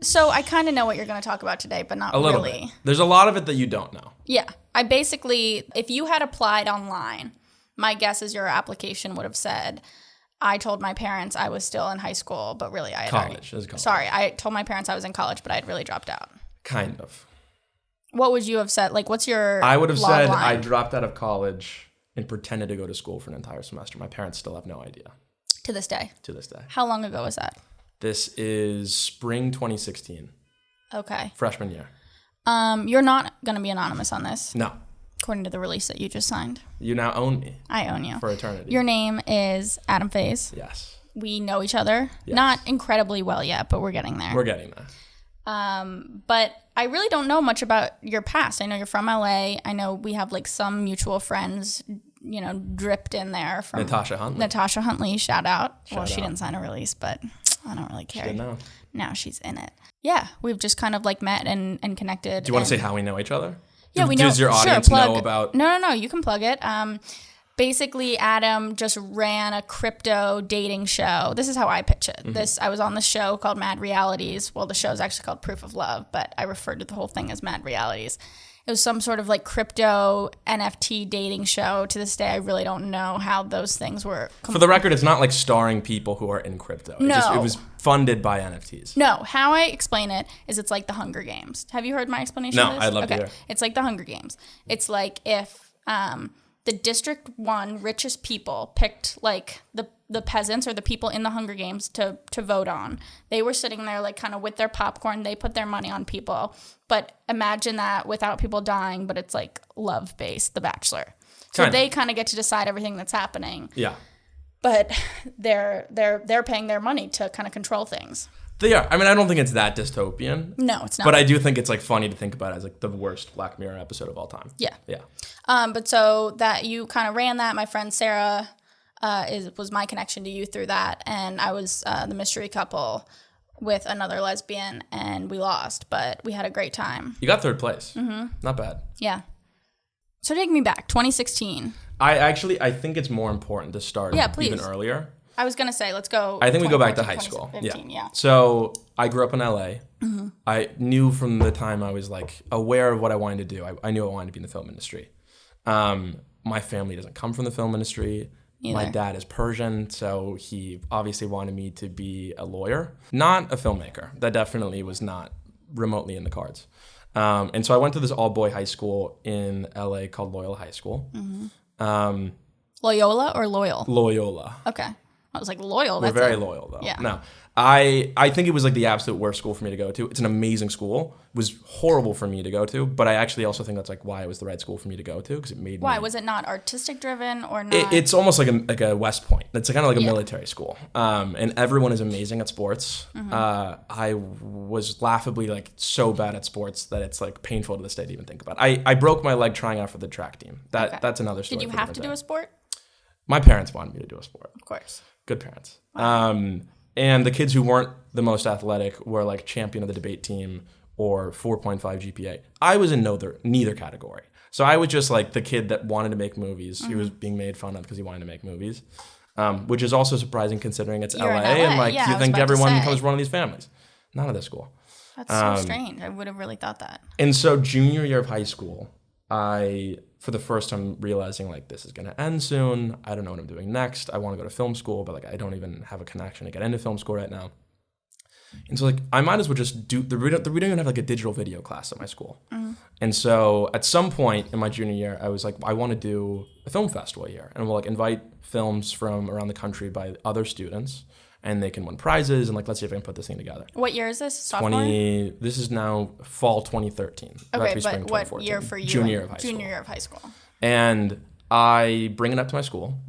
So I kind of know what you're going to talk about today, but not A little really. bit. There's a lot of it that you don't know. Yeah. I basically, if you had applied online, my guess is your application would have said, I told my parents I was still in high school, but really I had College. It was college. Sorry, I told my parents I was in college, but I had really dropped out. Kind of. What would you have said? Like, what's your I would have log said line? I dropped out of college and pretended to go to school for an entire semester. My parents still have no idea To this day. to this day. How long ago was that? This is spring 2016, Okay. freshman year. You're not going to be anonymous on this, No, according to the release that you just signed. you now own me I own you. for eternity. Your name is Adam Faze. Yes, We know each other. Yes. Not incredibly well yet, but we're getting there. we're getting there. But I really don't know much about your past. I know you're from LA. I know we have like some mutual friends, you know, dripped in there from Natasha Huntley. Natasha Huntley, shout out. Well, she out. didn't sign a release, but I don't really care. Didn't know. Now she's in it. Yeah, we've just kind of like met and connected. Do you want to say how we know each other? Yeah, we know. Does your sure, audience plug. know about? No. You can plug it. Basically, Adam just ran a crypto dating show. This is how I pitch it. I was on the show called Mad Realities. Well, the show is actually called Proof of Love, but I referred to the whole thing as Mad Realities. It was some sort of like crypto NFT dating show. To this day, I really don't know how those things were. For the record, it's not like starring people who are in crypto. No. It was funded by NFTs. No, how I explain it is it's like the Hunger Games. Have you heard my explanation No, of this? I'd love to hear. It's like the Hunger Games. It's like if the District 1 richest people picked like the peasants or the people in the Hunger Games to vote on. They were sitting there like kind of with their popcorn. They put their money on people. But imagine that without people dying, but it's like love-based, The Bachelor. So Kinda. they kind of get to decide everything that's happening. Yeah. But they're paying their money to kind of control things. They are. I mean, I don't think it's that dystopian. No, it's not. But I do think it's like funny to think about it as like the worst Black Mirror episode of all time. Yeah. Yeah. But so that you kind of ran that. My friend Sarah was my connection to you through that, and I was the mystery couple with another lesbian, and we lost, but we had a great time. You got third place. Mm-hmm. Not bad. Yeah. So take me back, 2016. I think it's more important to start please. even earlier. I was gonna say, let's go. I think we go back to high 2014, school. 2015, yeah. So I grew up in LA. Mm-hmm. I knew from the time I was like aware of what I wanted to do. I knew I wanted to be in the film industry. My family doesn't come from the film industry. Neither. My dad is Persian, so he obviously wanted me to be a lawyer, not a filmmaker. That definitely was not remotely in the cards. And so I went to this all-boy high school in LA called Loyola High School. Mm-hmm. Loyola or Loyal? Loyola. Okay. I was like, loyal. We're That's very loyal, though. Yeah. No, I think it was like the absolute worst school for me to go to. It's an amazing school. It was horrible for me to go to, but I actually also think that's like why it was the right school for me to go to because it made Why? me. Was it not artistic driven or not? It's almost like a West Point. It's kind of like a military school, and everyone is amazing at sports. Mm-hmm. I was laughably like so bad at sports that it's like painful to this day to even think about. I broke my leg trying out for the track team. That's another story. Did you for have another to day. do a sport? My parents wanted me to do a sport. Of course. Good parents. And the kids who weren't the most athletic were like champion of the debate team or 4.5 GPA. I was in neither category. So I was just like the kid that wanted to make movies. Mm-hmm. He was being made fun of because he wanted to make movies, which is also surprising considering it's You're LA, in LA. and like Yeah, I you was think about to everyone say. comes from one of these families. Not at this school. That's so strange. I would have really thought that. And so junior year of high school, I, for the first time, realizing like this is going to end soon. I don't know what I'm doing next. I want to go to film school, but like I don't even have a connection to get into film school right now. And so like I might as well just do we don't even have like a digital video class at my school. Mm-hmm. And so at some point in my junior year, I was like, I want to do a film festival here, and we'll like invite films from around the country by other students, and they can win prizes, and like let's see if I can put this thing together. What year is this? Sophomore? This is now fall 2013. Okay, but what year for you? Junior year of high school. Junior year of high school. And I bring it up to my school,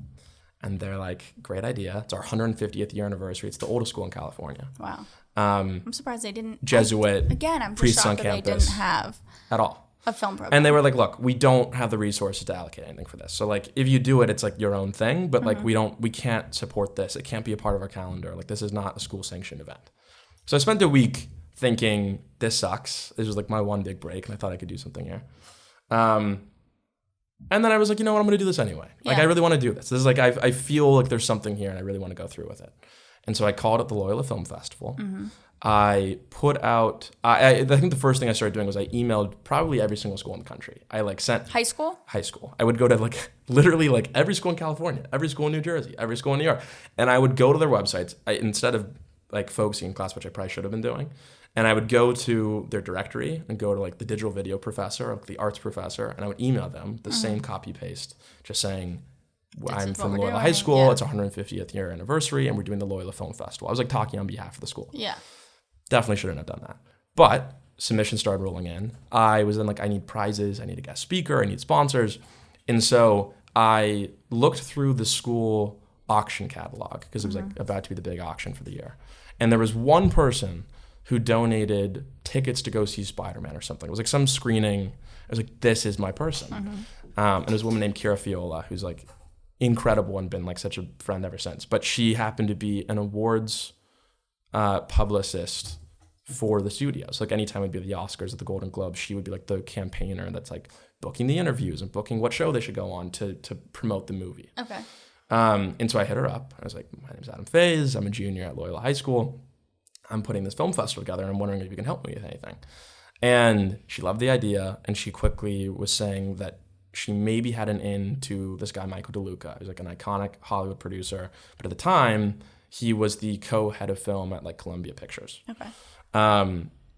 and they're like, great idea. It's our 150th year anniversary. It's the oldest school in California. Wow. I'm surprised they didn't. Jesuit. Again, I'm just priests on shocked that they campus. didn't have At all. a film program. And they were like, look, we don't have the resources to allocate anything for this. So like if you do it, it's like your own thing, but like we can't support this. It can't be a part of our calendar. Like this is not a school sanctioned event. So I spent a week thinking this sucks. This was like my one big break, and I thought I could do something here. And then I was like, you know what, I'm going to do this anyway. Like, Yeah. I really want to do this. This is like, I feel like there's something here, and I really want to go through with it. And so I called it the Loyola Film Festival. I put out, I think the first thing I started doing was I emailed probably every single school in the country. I like sent High school? high school. I would go to like literally like every school in California, every school in New Jersey, every school in New York. And I would go to their websites instead of like focusing in class, which I probably should have been doing. And I would go to their directory and go to like the digital video professor or like the arts professor, and I would email them the same copy paste, just saying, I'm from Loyola High School. It's our 150th year anniversary, and we're doing the Loyola Film Festival. I was like talking on behalf of the school. Yeah. Definitely shouldn't have done that. But submissions started rolling in. I was then like, I need prizes, I need a guest speaker, I need sponsors. And so I looked through the school auction catalog because it was like about to be the big auction for the year. And there was one person who donated tickets to go see Spider-Man or something. It was like some screening. I was like, this is my person. And there's a woman named Kira Fiola who's like incredible and been like such a friend ever since. But she happened to be an awards publicist for the studios. Like anytime it'd be the Oscars or the Golden Globes, she would be like the campaigner that's like booking the interviews and booking what show they should go on to promote the movie. Okay. And so I hit her up. I was like, my name's Adam Faze. I'm a junior at Loyola High School. I'm putting this film festival together and I'm wondering if you can help me with anything. And she loved the idea, and she quickly was saying that she maybe had an in to this guy, Michael DeLuca, who's like an iconic Hollywood producer. But at the time, he was the co-head of film at like Columbia Pictures. Okay.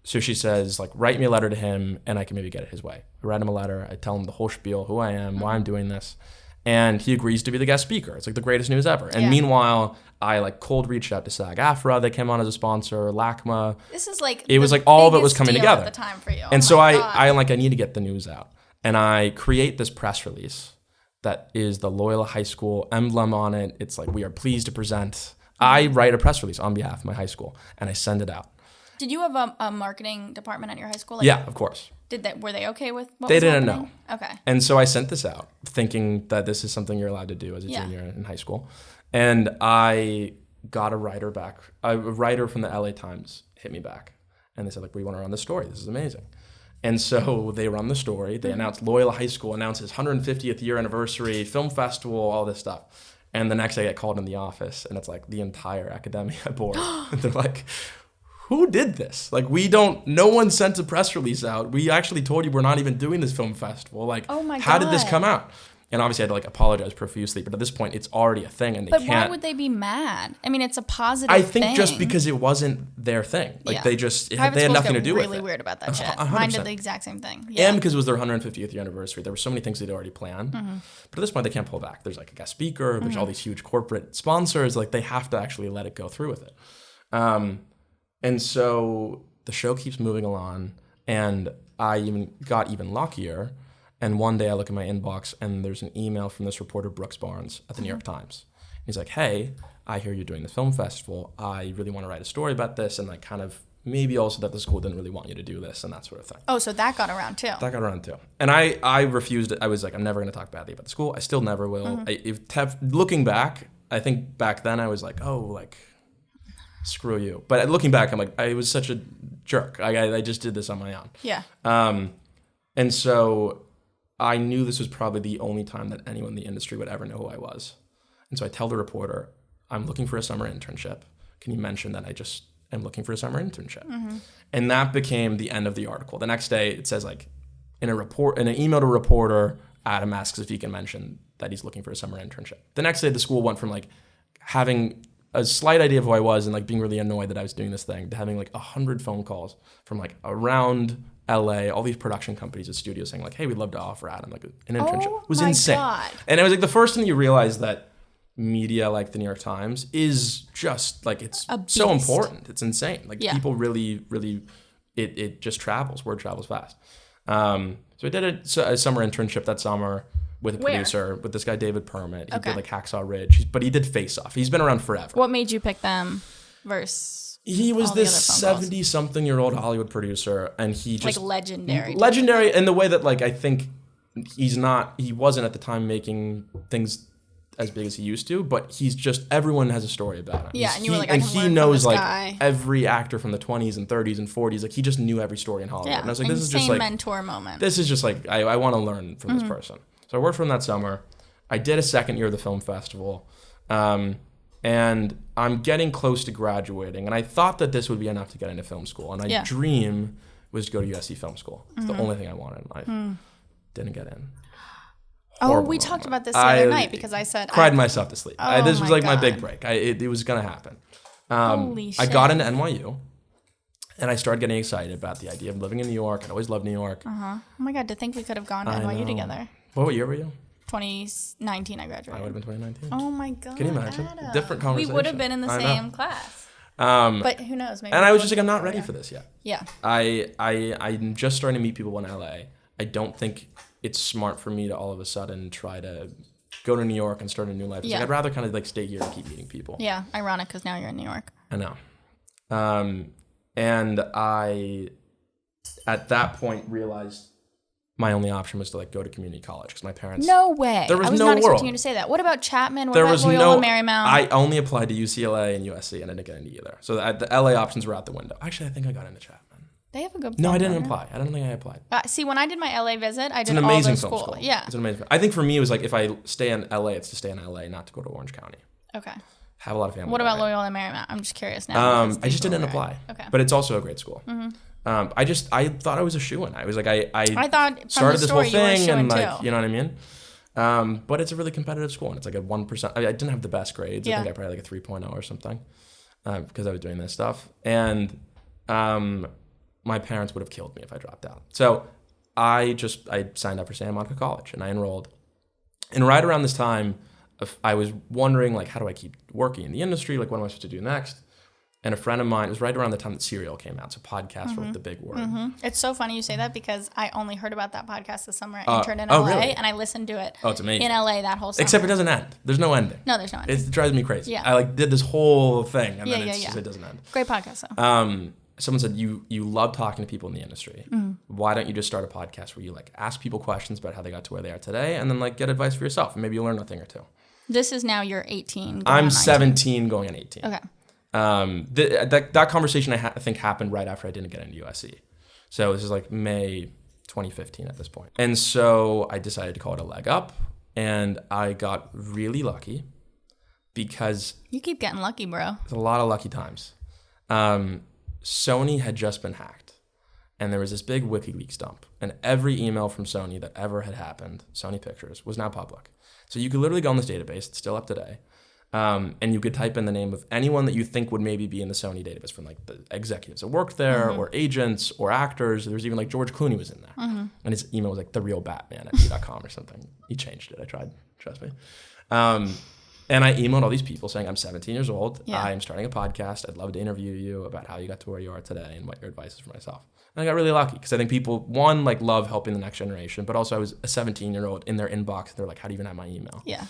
So she says, like, write me a letter to him and I can maybe get it his way. I write him a letter. I tell him the whole spiel, who I am, why I'm doing this. And he agrees to be the guest speaker. It's like the greatest news ever. And meanwhile, I like cold reached out to SAG-AFTRA. They came on as a sponsor, LACMA. This is like, it was like all of it was coming together at the time for you. And so I need to get the news out. And I create this press release that is the Loyola High School emblem on it. It's like, we are pleased to present. I write a press release on behalf of my high school and I send it out. Did you have a marketing department at your high school? Like, yeah, of course. Were they okay with what they was didn't happening? know. Okay. And so I sent this out thinking that this is something you're allowed to do as a junior in high school. And I got a writer back. A writer from the LA Times hit me back. And they said, like, we want to run the story. This is amazing. And so they run the story. They announced Loyola High School announces 150th year anniversary, film festival, all this stuff. And the next day I get called in the office and it's like the entire academia board. They're like, who did this? Like, no one sent a press release out. We actually told you we're not even doing this film festival. Like, oh my God. How did this come out? And obviously I had to like apologize profusely, but at this point it's already a thing and they can't. But why would they be mad? I mean, it's a positive I think thing. just because it wasn't their thing. Like they had nothing to do with it. Really weird about that shit. 100%. Mine did the exact same thing. Yeah. And because it was their 150th year anniversary, there were so many things they'd already planned. But at this point they can't pull back. There's like a guest speaker, there's all these huge corporate sponsors, like they have to actually let it go through with it. And so the show keeps moving along, and I even got even luckier. And one day I look at my inbox and there's an email from this reporter, Brooks Barnes, at the New York Times. He's like, hey, I hear you're doing the film festival. I really want to write a story about this, and like kind of maybe also that the school didn't really want you to do this and that sort of thing. Oh, so that got around too. That got around too. And I refused it. I was like, I'm never going to talk badly about the school. I still never will. Looking back, I think back then I was like, oh, like, screw you. But looking back, I'm like, I was such a jerk. I just did this on my own. Yeah. And so I knew this was probably the only time that anyone in the industry would ever know who I was. And so I tell the reporter, I'm looking for a summer internship. Can you mention that I just am looking for a summer internship? And that became the end of the article. The next day it says like, in an email to a reporter, Adam asks if he can mention that he's looking for a summer internship. The next day the school went from like having a slight idea of who I was and like being really annoyed that I was doing this thing to having like 100 phone calls from like around LA, all these production companies and studios saying like, hey, we'd love to offer Adam like an internship. It was insane. God. And it was like the first time you realize that media like the New York Times is just like, it's so important. It's insane. Like people really, really, it just travels. Word travels fast. So I did a summer internship that summer with a producer, with this guy, David Permit. He did like Hacksaw Ridge, but he did Face Off. He's been around forever. What made you pick them versus... He was this 70-something-year-old Hollywood producer, and he just... Like legendary. Legendary in the way that, like, I think he wasn't at the time making things as big as he used to, but he's just, everyone has a story about him. Yeah, and you were like, and he knows, like, guy. every actor from the 20s and 30s and 40s. Like, he just knew every story in Hollywood. Yeah, and I was like, this is just like... mentor moment. This is just like, I want to learn from this person. So I worked from that summer. I did a second year of the film festival. And I'm getting close to graduating, and I thought that this would be enough to get into film school. And my dream was to go to USC Film School. It's the only thing I wanted in life. Didn't get in. Horrible we talked about this the other night because I said cried myself to sleep. This was like my big break. It was gonna happen. Holy shit. I got into NYU, and I started getting excited about the idea of living in New York. I'd always loved New York. Oh my God, to think we could have gone to NYU together. What year were you? 2019 I graduated. I would have been 2019. Oh my God. Can you imagine? Different conversation. We would have been in the same class. But who knows? Maybe. And I was just like, I'm not ready for this yet. Yeah. I'm just starting to meet people in LA. I don't think it's smart for me to all of a sudden try to go to New York and start a new life. It's like, I'd rather kind of like stay here and keep meeting people. Yeah. Ironic because now you're in New York. I know. And I, at that point, realized my only option was to like go to community college because my parents. No way. There was I was no not world. expecting you to say that. What about Chapman? What There about was Loyola Marymount? I only applied to UCLA and USC, and I didn't get into either. So the LA options were out the window. Actually, I think I got into Chapman. They have a good. No, I didn't apply. I don't think I applied. See, when I did my LA visit, I It's did an all amazing those film school. school. Yeah. It's an amazing. I think for me, it was like if I stay in LA, it's to stay in LA, not to go to Orange County. Okay. Have a lot of family. What about there. Loyola Marymount? I'm just curious now. I just didn't apply. Okay. But it's also a great school. Mm-hmm. I thought I was a shoo-in. I was like, I thought from started the this whole story you were a thing and shoo-in like, too. you know what I mean? But it's a really competitive school, and it's like a 1%. I didn't have the best grades. Yeah. I think I probably like a 3.0 or something because I was doing this stuff. And my parents would have killed me if I dropped out. So I signed up for Santa Monica College, and I enrolled. And right around this time, I was wondering, like, how do I keep working in the industry? Like, what am I supposed to do next? And a friend of mine, it was right around the time that Serial came out, so podcasts were like the big word. Mm-hmm. It's so funny you say that because I only heard about that podcast this summer. I interned in LA, really? and I listened to it It's amazing. in LA that whole summer. Except it doesn't end. There's no ending. No, there's no ending. It drives me crazy. Yeah. I like did this whole thing, and then Yeah, it's just, it doesn't end. Great podcast, though. Someone said, you love talking to people in the industry. Why don't you just start a podcast where you like ask people questions about how they got to where they are today, and then like get advice for yourself, and maybe you'll learn a thing or two. This is now you're 18. I'm 17 going on 18. Okay. That conversation I think happened right after I didn't get into USC. So this is like May 2015 at this point. And so I decided to call it a leg up, and I got really lucky because You keep getting lucky, bro. there's a lot of lucky times. Sony had just been hacked, and there was this big WikiLeaks dump, and every email from Sony that ever had happened, Sony Pictures, was now public. So you could literally go on this database, it's still up today, and you could type in the name of anyone that you think would maybe be in the Sony database from like the executives that worked there, or agents, or actors. There was even like George Clooney was in there, and his email was like therealbatman@v.com or something. He changed it. I tried, trust me. And I emailed all these people saying, I'm 17 years old. Yeah. I'm starting a podcast. I'd love to interview you about how you got to where you are today and what your advice is for myself. And I got really lucky because I think people, one, like love helping the next generation, but also I was a 17-year-old in their inbox. They're like, how do you even have my email? Yeah.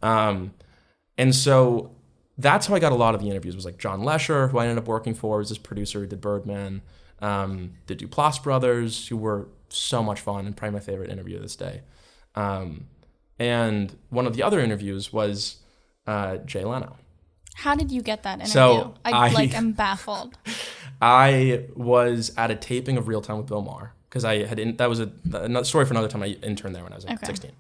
And so that's how I got a lot of the interviews. It was like John Lesher, who I ended up working for, was this producer who did Birdman. The Duplass brothers, who were so much fun and probably my favorite interview of this day. And one of the other interviews was Jay Leno. How did you get that interview? So I'm baffled. I was at a taping of Real Time with Bill Maher because that was another story for another time. I interned there when I was like 16,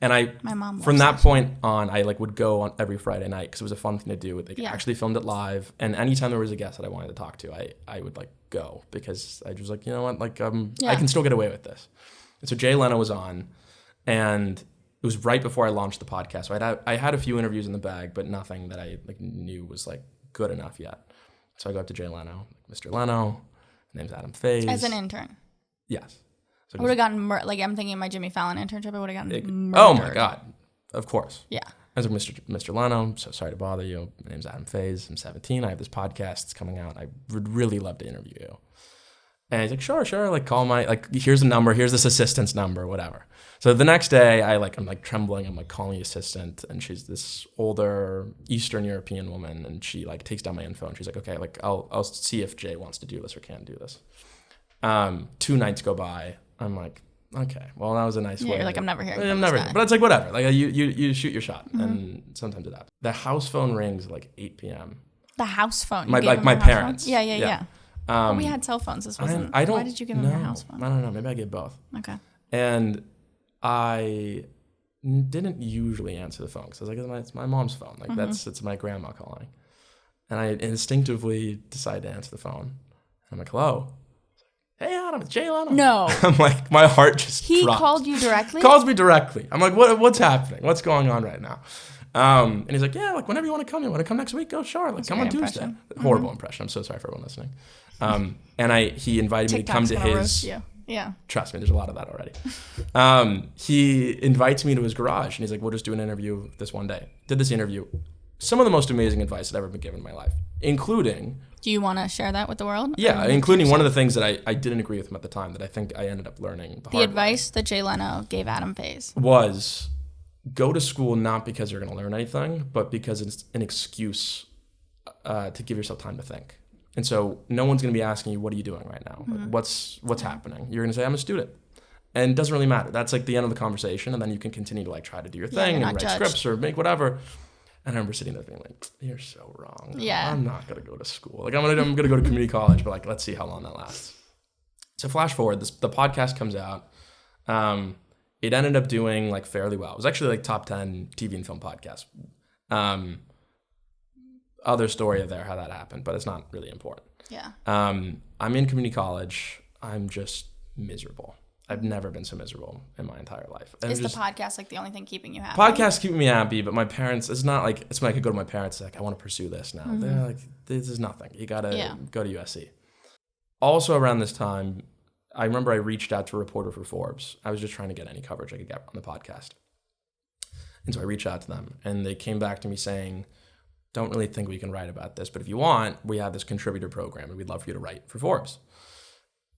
and my mom from that point on I like would go on every Friday night because it was a fun thing to do. They actually filmed it live, and anytime there was a guest that I wanted to talk to, I would like go because I was like, you know what, like I can still get away with this. And so Jay Leno was on, and it was right before I launched the podcast. So I had a few interviews in the bag, but nothing that I like knew was like good enough yet. So I go up to Jay Leno, Mr. Leno. His name's Adam Faze. As an intern. Yes. So I would have gotten I'm thinking of my Jimmy Fallon internship. I would have gotten murdered. Oh my God! Of course. Yeah. I was like, Mr. Leno, I'm so sorry to bother you. My name's Adam Faze. I'm 17. I have this podcast. It's coming out. I would really love to interview you. And he's like, sure. Like, call here's a number. Here's this assistant's number, whatever. So the next day, I'm like trembling. I'm like calling the assistant, and she's this older Eastern European woman, and she like takes down my info, and she's like, okay, like I'll see if Jay wants to do this or can do this. 2 nights go by. I'm like, okay, well, that was a nice way. You're like, I'm never hearing. I'm never. But it's like whatever. Like you shoot your shot, and sometimes it happens. The house phone rings at like 8 p.m. The house phone. My parents. Phone? Yeah. But we had cell phones. This wasn't. Why did you give them your house phone? I don't know. Maybe I gave both. Okay. And I didn't usually answer the phone because I was like, it's my mom's phone. Like it's my grandma calling. And I instinctively decided to answer the phone. I'm like, hello. Hey, Adam, it's Jay Leno. No. I'm like, my heart just He dropped. called you directly? Calls me directly. I'm like, what's happening? What's going on right now? And he's like, yeah, like whenever you want to come, next week? Go, sure. Like, That's come a on great Tuesday. impression. Horrible impression. I'm so sorry for everyone listening. And he invited me to come TikTok's to gonna his. roast you. Yeah. Trust me, there's a lot of that already. He invites me to his garage, and he's like, we'll just do an interview this one day. Did this interview. Some of the most amazing advice I've ever been given in my life, including... Do you want to share that with the world? Yeah, including one of the things that I didn't agree with him at the time that I think I ended up learning the hard way. Advice that Jay Leno gave Adam Faze was go to school not because you're going to learn anything, but because it's an excuse to give yourself time to think. And so no one's going to be asking you, what are you doing right now? Like, what's happening? You're going to say, I'm a student. And it doesn't really matter. That's like the end of the conversation. And then you can continue to like try to do your thing and write scripts or make whatever. And I remember sitting there being like, you're so wrong. Yeah. I'm not going to go to school. Like I'm gonna go to community college, but like, let's see how long that lasts. So flash forward, the podcast comes out. It ended up doing like fairly well. It was actually like top 10 TV and film podcast. Other story of there, how that happened, but it's not really important. Yeah. I'm in community college. I'm just miserable. I've never been so miserable in my entire life. And Is the podcast like the only thing keeping you happy? Podcasts keep me happy, but my parents, it's not like, it's when I could go to my parents, like, I want to pursue this now. They're like, this is nothing. You got to go to USC. Also around this time, I remember I reached out to a reporter for Forbes. I was just trying to get any coverage I could get on the podcast. And so I reached out to them, and they came back to me saying, don't really think we can write about this, but if you want, we have this contributor program, and we'd love for you to write for Forbes.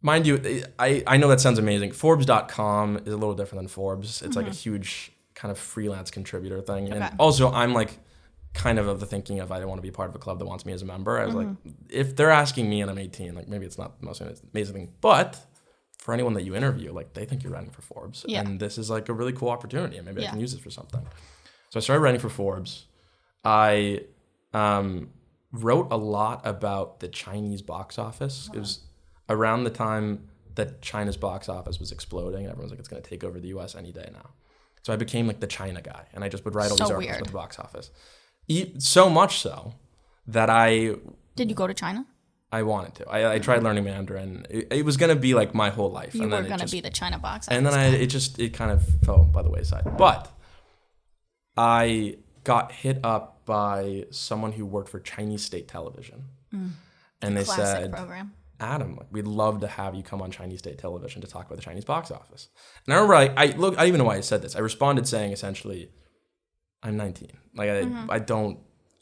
Mind you, I know that sounds amazing. Forbes.com is a little different than Forbes. It's like a huge kind of freelance contributor thing. Okay. And also, I'm like kind of the thinking of I don't want to be part of a club that wants me as a member. I was like, if they're asking me and I'm 18, like maybe it's not the most amazing thing. But for anyone that you interview, like they think you're writing for Forbes. Yeah. And this is like a really cool opportunity. And maybe I can use this for something. So I started writing for Forbes. I wrote a lot about the Chinese box office. It was around the time that China's box office was exploding. Everyone's like, it's going to take over the US any day now. So I became like the China guy, and I just would write all these articles about the box office. So much so that Did you go to China? I wanted to. I tried learning Mandarin. It was going to be like my whole life. You were going to be the China box office. And then it kind of fell by the wayside. But I got hit up by someone who worked for Chinese state television. And they said, program. Adam, like, we'd love to have you come on Chinese state television to talk about the Chinese box office. And I remember I don't even know why I said this. I responded saying essentially, I'm 19. Like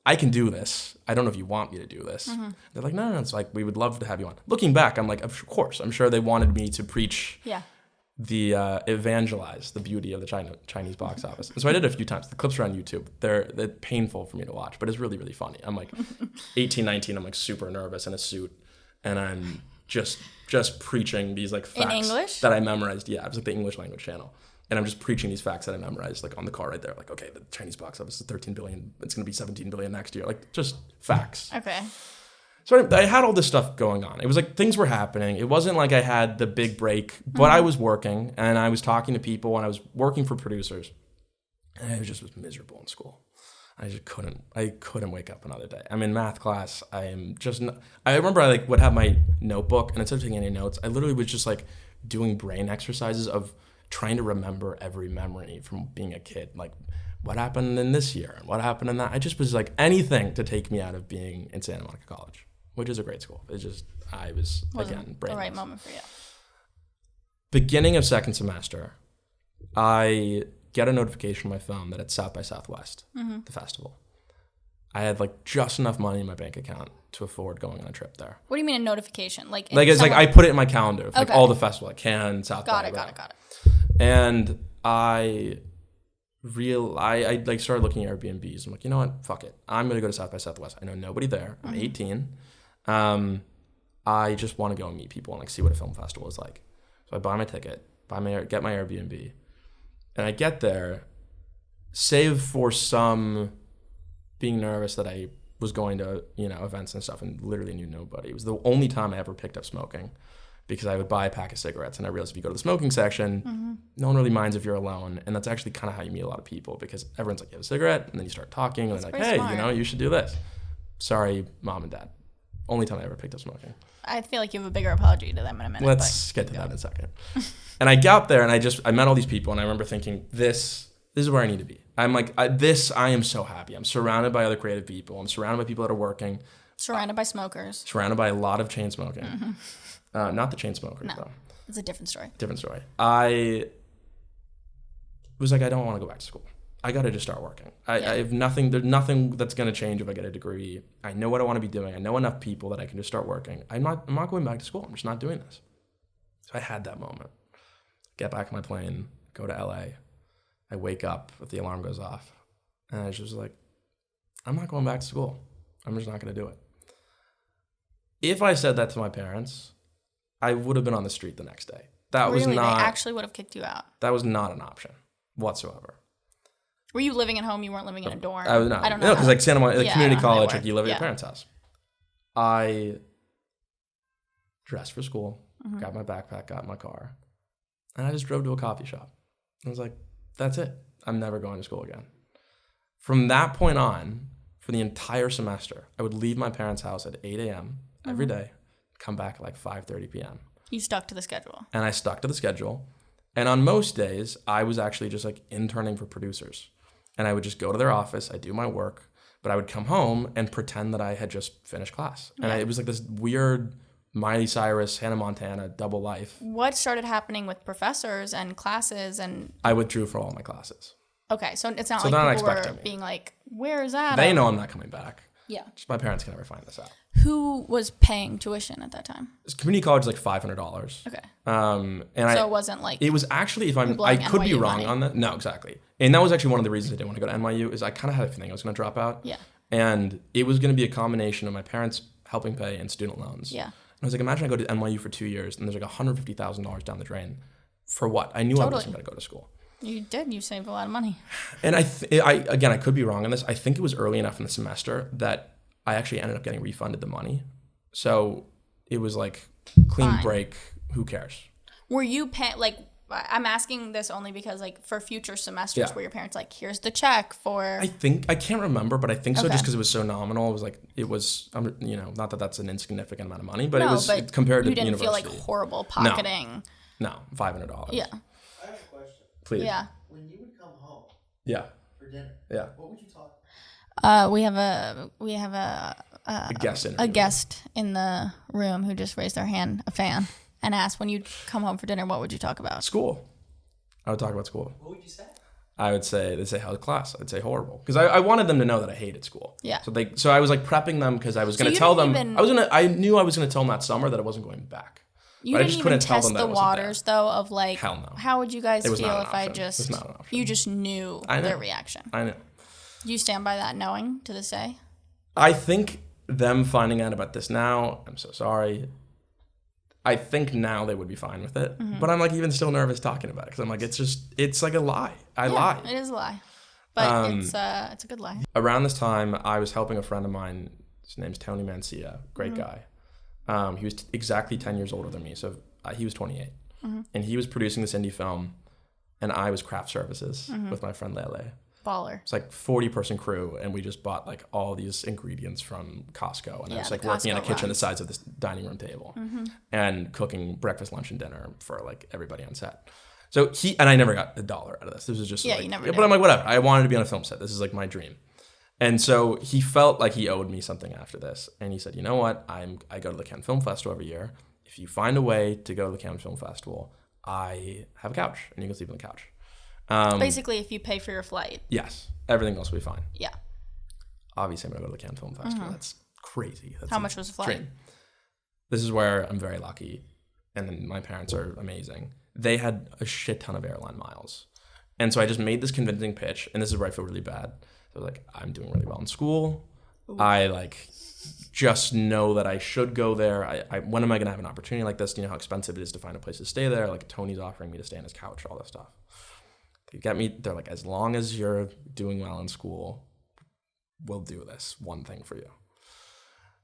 I can do this. I don't know if you want me to do this. They're like, no. It's like, we would love to have you on. Looking back, I'm like, of course. I'm sure they wanted me to preach evangelize the beauty of the Chinese box office. And so I did it a few times. The clips are on YouTube. They're painful for me to watch, but it's really, really funny. I'm like 18, 19. I'm like super nervous in a suit. And I'm just preaching these like facts in English that I memorized. Yeah, it was like the English language channel, and I'm just preaching these facts that I memorized like on the car right there. Like, okay, the Chinese box office is 13 billion. It's going to be 17 billion next year. Like, just facts. Okay. So I had all this stuff going on. It was like things were happening. It wasn't like I had the big break, but I was working and I was talking to people and I was working for producers, and I just was miserable in school. I just couldn't wake up another day. I'm in math class. I remember I like would have my notebook, and instead of taking any notes, I literally was just like doing brain exercises of trying to remember every memory from being a kid. Like, what happened in this year? And what happened in that? I just was like anything to take me out of being in Santa Monica College, which is a great school. It's just, I was, again, brainless. The right moment for you. Beginning of second semester, I get a notification on my phone that it's South by Southwest, the festival. I had like just enough money in my bank account to afford going on a trip there. What do you mean a notification? Like it's like I put it in my calendar of like all the festival, like Cannes, South by. Got it. And I like started looking at Airbnbs. I'm like, you know what? Fuck it. I'm gonna go to South by Southwest. I know nobody there. I'm 18. I just want to go and meet people and like see what a film festival is like. So I buy my ticket, get my Airbnb. And I get there, save for some being nervous that I was going to, events and stuff and literally knew nobody. It was the only time I ever picked up smoking because I would buy a pack of cigarettes, and I realized if you go to the smoking section, no one really minds if you're alone, and that's actually kind of how you meet a lot of people, because everyone's like, you have a cigarette, and then you start talking, and they're like, hey, smart. you should do this. Sorry, mom and dad. Only time I ever picked up smoking. I feel like you have a bigger apology to them in a minute. Let's get to that in a second. And I got there, and I met all these people, and I remember thinking, this is where I need to be. I'm like, I am so happy. I'm surrounded by other creative people. I'm surrounded by people that are working. Surrounded by smokers. Surrounded by a lot of chain smoking. Not the chain smokers, though. It's a different story. Different story. I was like, I don't want to go back to school. I got to just start working. I have nothing. There's nothing that's going to change if I get a degree. I know what I want to be doing. I know enough people that I can just start working. I'm not going back to school. I'm just not doing this. So I had that moment. Get back on my plane, go to LA. I wake up if the alarm goes off, and I was just like, I'm not going back to school. I'm just not going to do it. If I said that to my parents, I would have been on the street the next day. That was not. They actually would have kicked you out. That was not an option whatsoever. Were you living at home? You weren't living in a dorm? I don't know. No, because like Santa Monica, community college, like you live at your Yeah. parents' house. I dressed for school, got my backpack, got in my car, and I just drove to a coffee shop. I was like, that's it. I'm never going to school again. From that point on, for the entire semester, I would leave my parents' house at 8 a.m. every day, come back at like 5:30 p.m. You stuck to the schedule. And I stuck to the schedule. And on most days, I was actually just like interning for producers. And I would just go to their office, I'd do my work, but I would come home and pretend that I had just finished class. And it was like this weird Miley Cyrus, Hannah Montana double life. What started happening with professors and classes and... I withdrew for all my classes. Okay, so it's not So like they're not people were expecting me. being like, where's Adam? They know I'm not coming back. Yeah. Just my parents can never find this out. Who was paying tuition at that time? Community college is like $500. Okay. And So it wasn't like... it was actually, I blowing could be NYU wrong money. on that. No, exactly. And that was actually one of the reasons I didn't want to go to NYU is I kind of had a feeling I was going to drop out. Yeah. And it was going to be a combination of my parents helping pay and student loans. Yeah. And I was like, imagine I go to NYU for 2 years and there's like $150,000 down the drain. For what? I knew I wasn't going to go to school. You did. You saved a lot of money. And I could be wrong on this. I think it was early enough in the semester that I actually ended up getting refunded the money. So it was like clean Fine. break. Who cares? Were you paying, like, I'm asking this only because, like, for future semesters, were your parents like, here's the check for... I can't remember, but I think so Okay. just because it was so nominal. It was like, not that that's an insignificant amount of money, but No, it was but compared to you didn't university. feel like horrible pocketing. No, $500. Yeah. I have a question. Please. Yeah. When you would come home Yeah. for dinner, Yeah. what would you talk about? We have a guest interview. a guest in the room who just raised their hand, a fan, and asked, when you come home for dinner, what would you talk about? School. I would talk about school. What would you say? I would say, they'd say, how's class? I'd say horrible. Because I wanted them to know that I hated school. Yeah. So I was like prepping them because I was going to you tell didn't them, even- I knew I was going to tell them that summer that I wasn't going back. You But I didn't just even couldn't tell test them that the I wasn't there. waters, though, of like, Hell no. how would you guys It was feel not an if I option. It was just, not an option. you just knew I know. their reaction? I know. Do you stand by that knowing to this day? I think them finding out about this now, I'm so sorry. I think now they would be fine with it. Mm-hmm. But I'm like even still nervous talking about it because I'm like, it's like a lie. I lie. It is a lie. But it's a good lie. Around this time, I was helping a friend of mine. His name's Tony Mancia, great Mm-hmm. guy. He was exactly 10 years older than me, so he was 28. And he was producing this indie film, and I was craft services Mm-hmm. with my friend Lele. Baller. It's like 40-person crew, and we just bought like all these ingredients from Costco, and I Yeah, was the like working in a Costco kitchen the runs. size of this dining room table, and cooking breakfast, lunch, and dinner for like everybody on set. So I never got $1 out of this. This was just Yeah, like, you never but did. I'm like, whatever. I wanted to be on a film set. This is like my dream. And so he felt like he owed me something after this, and he said, you know what? I go to the Cannes Film Festival every year. If you find a way to go to the Cannes Film Festival, I have a couch, and you can sleep on the couch. Basically, if you pay for your flight. Yes, everything else will be fine. Yeah. Obviously, I'm gonna go to the Cannes Film Festival. That's crazy. That's How a much was the flight? dream. This is where I'm very lucky, and then my parents are amazing. They had a shit ton of airline miles, and so I just made this convincing pitch. And this is where I feel really bad. So like, I'm doing really well in school. I like just know that I should go there. When am I gonna have an opportunity like this? Do you know how expensive it is to find a place to stay there? Like Tony's offering me to stay on his couch, all this stuff. They get me. They're like, as long as you're doing well in school, we'll do this one thing for you.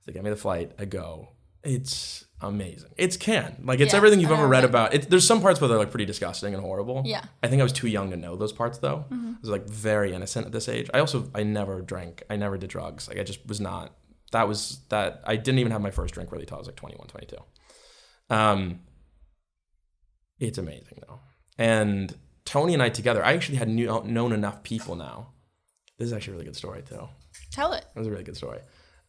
They get me the flight. I go, It's amazing. It's Cannes. Like, it's Yeah, everything you've I ever know, read right? about. There's some parts where they're like pretty disgusting and horrible. Yeah. I think I was too young to know those parts though. Mm-hmm. I was like very innocent at this age. I never drank. I never did drugs. Like, I just was not. That I didn't even have my first drink really till I was like 21, 22. It's amazing though. And Tony and I together, I actually had known enough people now. This is actually a really good story too. Tell it. It was a really good story.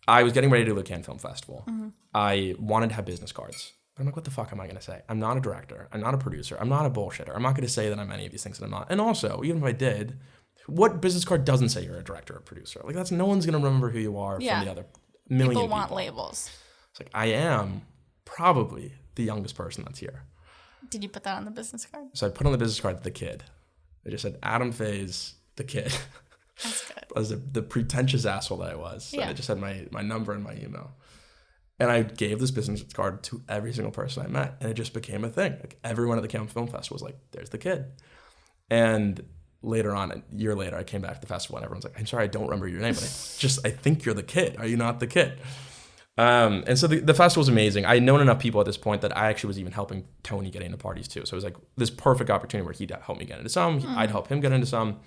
I was getting ready to do the Cannes Film Festival. Mm-hmm. I wanted to have business cards. But I'm like, what the fuck am I going to say? I'm not a director. I'm not a producer. I'm not a bullshitter. I'm not going to say that I'm any of these things that I'm not. And also, even if I did, what business card doesn't say you're a director or producer? Like, no one's going to remember who you are Yeah. from the other million People people. want labels. It's like, I am probably the youngest person that's here. Did you put that on the business card? So I put on the business card the kid. I just said, Adam Faze, the kid. That's good. I was the pretentious asshole that I was. Yeah. I just had my number and my email. And I gave this business card to every single person I met. And it just became a thing. Like, everyone at the Cannes Film Festival was like, there's the kid. And later on, a year later, I came back to the festival and everyone's like, I'm sorry, I don't remember your name, but I think you're the kid. Are you not the kid? And so the festival was amazing. I had known enough people at this point that I actually was even helping Tony get into parties too. So it was like this perfect opportunity where he'd help me get into some, I'd help him get into some.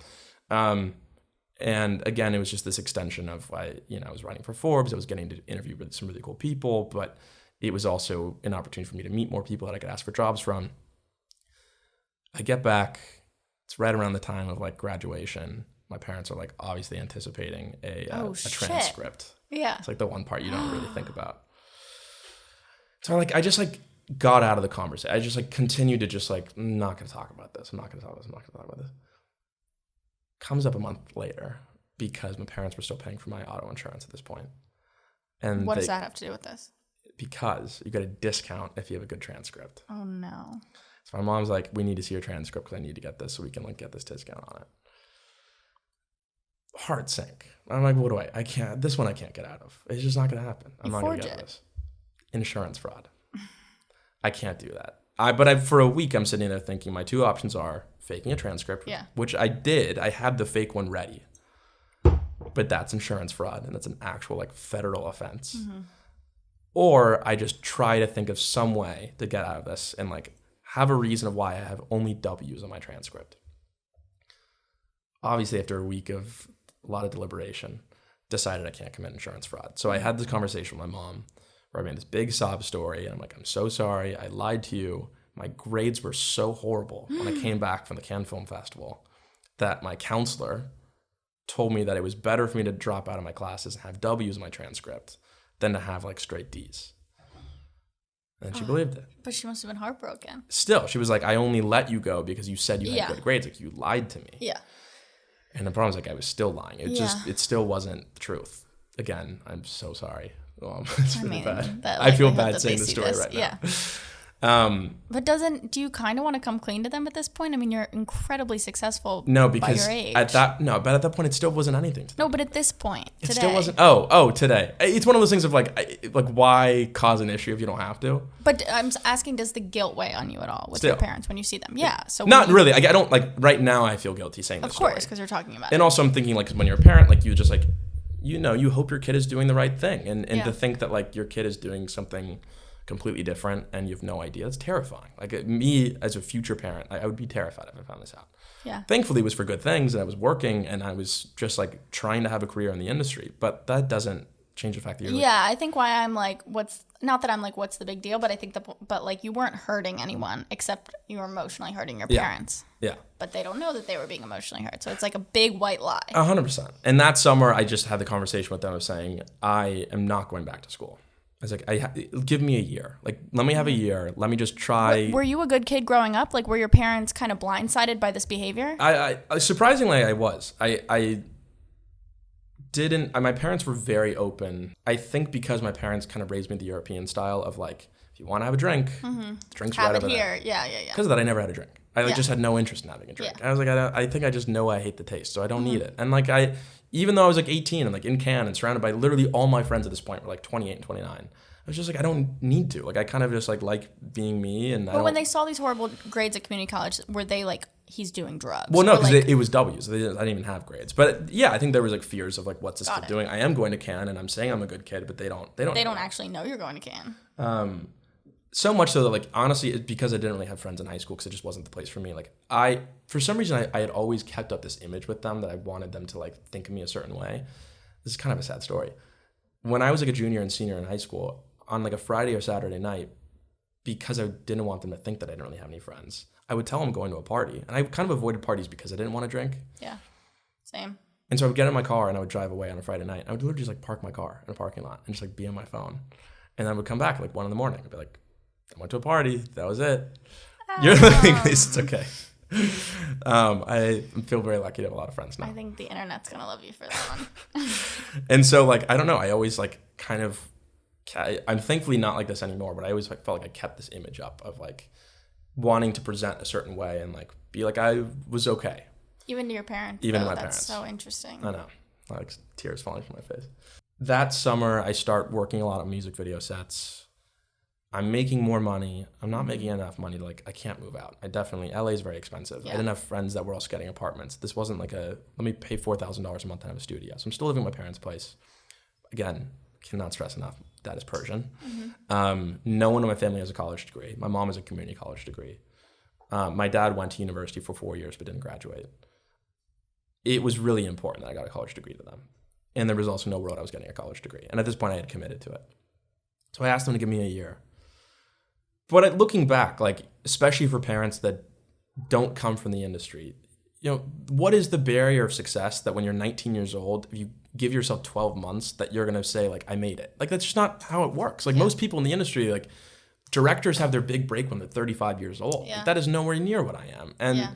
And again, it was just this extension of, I was writing for Forbes. I was getting to interview with some really cool people, but it was also an opportunity for me to meet more people that I could ask for jobs from. I get back. It's right around the time of like graduation. My parents are like obviously anticipating a transcript. Yeah. It's like the one part you don't really think about. So I just got out of the conversation. I just continued to just I'm not going to talk about this. I'm not going to talk about this. Comes up a month later because my parents were still paying for my auto insurance at this point. And what does that have to do with this? Because you get a discount if you have a good transcript. Oh no. So my mom's like, we need to see your transcript because I need to get this so we can get this discount on it. Heart sink. I'm like, what do I can't, this one I can't get out of. It's just not going to happen. I'm not going to get this. Insurance fraud. I can't do that. But for a week, I'm sitting there thinking my two options are faking a transcript, which I did. I had the fake one ready. But that's insurance fraud, and that's an actual federal offense. Mm-hmm. Or I just try to think of some way to get out of this and have a reason of why I have only W's on my transcript. Obviously, after a week of a lot of deliberation, decided I can't commit insurance fraud. So I had this conversation with my mom where I made this big sob story, and I'm like, I'm so sorry. I lied to you. My grades were so horrible when I came back from the Cannes Film Festival that my counselor told me that it was better for me to drop out of my classes and have W's in my transcript than to have straight D's. And she believed it. But she must have been heartbroken. Still, she was like, I only let you go because you said you had good grades. You lied to me. Yeah. And the problem is I was still lying. It still wasn't the truth. Again, I'm so sorry. It's really bad. I feel bad saying the story right now. Yeah. But do you kind of want to come clean to them at this point? I mean, you're incredibly successful. No, because by your age. but at that point, it still wasn't anything to them. No, but at this point, It today. still wasn't. Today. It's one of those things of why cause an issue if you don't have to? But I'm asking, does the guilt weigh on you at all with your parents when you see them? Yeah. So not really. I don't right now. I feel guilty saying this. Of course, because you're talking about it. And also, I'm thinking when you're a parent, you just you hope your kid is doing the right thing, and to think that your kid is doing something completely different and you have no idea, that's terrifying. Me as a future parent, I would be terrified if I found this out. Yeah. Thankfully, it was for good things, and I was working, and I was just trying to have a career in the industry. But that doesn't change the fact that you're I think why I'm what's the big deal, but I think you weren't hurting anyone except you were emotionally hurting your parents. Yeah. But they don't know that they were being emotionally hurt, so it's a big white lie. 100%. And that summer, I just had the conversation with them of saying, I am not going back to school. I was like, give me a year. Let me have a year. Let me just try. Were you a good kid growing up? Were your parents kind of blindsided by this behavior? I surprisingly, I was. I didn't. My parents were very open. I think because my parents kind of raised me the European style of if you want to have a drink, drinks have right it over here. there. Yeah. Because of that, I never had a drink. I just had no interest in having a drink. Yeah. I was I think I just know I hate the taste, so I don't need it. And even though I was 18 and in Cannes and surrounded by literally all my friends at this point were 28 and 29, I was just I don't need to. I kind of just like being me. And But when they saw these horrible grades at community college, were they he's doing drugs. Well, no, Or, because like, it was W's. I didn't even have grades. But yeah, I think there was like fears of like, what's this Got kid it. doing? I am going to Cannes and I'm saying I'm a good kid, but they don't they know don't that. actually know you're going to Cannes. So much so that like honestly, it's because I didn't really have friends in high school because it just wasn't the place for me. Like for some reason, I had always kept up this image with them that I wanted them to like think of me a certain way. This is kind of a sad story. When I was like a junior and senior in high school, on like a Friday or Saturday night, because I didn't want them to think that I didn't really have any friends, I would tell them I'm going to a party. And I kind of avoided parties because I didn't want to drink. Yeah, same. And so I would get in my car and I would drive away on a Friday night. I would literally just like park my car in a parking lot and just like be on my phone. And then I would come back like 1 a.m. I'd be like, I went to a party. That was it. You're like, it's okay. I feel very lucky to have a lot of friends now. I think the internet's gonna love you for that one. And so like, I don't know. I always like kind of, I'm thankfully not like this anymore, but I always like, felt like I kept this image up of like wanting to present a certain way and like be like I was okay. Even to your parents. Even to my That's parents. so interesting. I know, like tears falling from my face. That summer, I start working a lot on music video sets. I'm making more money. I'm not making enough money to like, I can't move out. LA is very expensive. Yeah. I didn't have friends that were also getting apartments. This wasn't like let me pay $4,000 a month and have a studio. So I'm still living at my parents' place. Again, cannot stress enough, that is Persian. No one in my family has a college degree. My mom has a community college degree. My dad went to university for 4 years but didn't graduate. It was really important that I got a college degree to them. And there was also no road I was getting a college degree. And at this point, I had committed to it. So I asked them to give me a year. But looking back, like, especially for parents that don't come from the industry, you know, what is the barrier of success that when you're 19 years old, if you give yourself 12 months, that you're going to say, like, I made it? Like, that's just not how it works. Like, most people in the industry, like, directors have their big break when they're 35 years old. Yeah. Like, that is nowhere near what I am. And Yeah.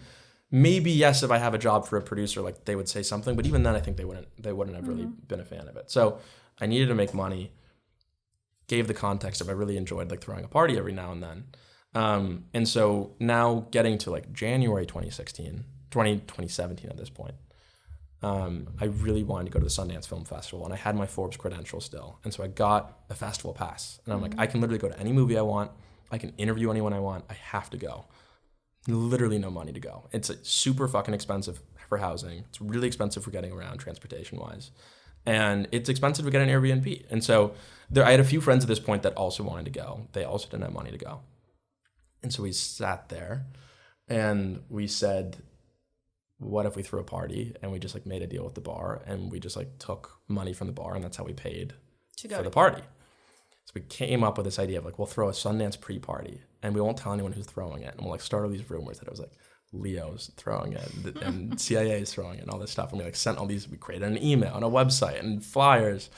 maybe, yes, if I have a job for a producer, like, they would say something. But even then, I think they wouldn't have really been a fan of it. So I needed to make money. Gave the context of I really enjoyed like throwing a party every now and then. And so now getting to like January 2017 at this point, I really wanted to go to the Sundance Film Festival and I had my Forbes credential still. And so I got a festival pass and I'm like, I can literally go to any movie I want. I can interview anyone I want. I have to go. Literally no money to go. It's super fucking expensive for housing. It's really expensive for getting around transportation wise. And it's expensive to get an Airbnb. And so I had a few friends at this point that also wanted to go. They also didn't have money to go. And so we sat there and we said, what if we threw a party? And we just like made a deal with the bar and we just like took money from the bar and that's how we paid for the party. So we came up with this idea of like, we'll throw a Sundance pre-party and we won't tell anyone who's throwing it. And we'll like start all these rumors that it was like Leo's throwing it and CIA is throwing it and all this stuff. And we like sent all these, we created an email and a website and flyers.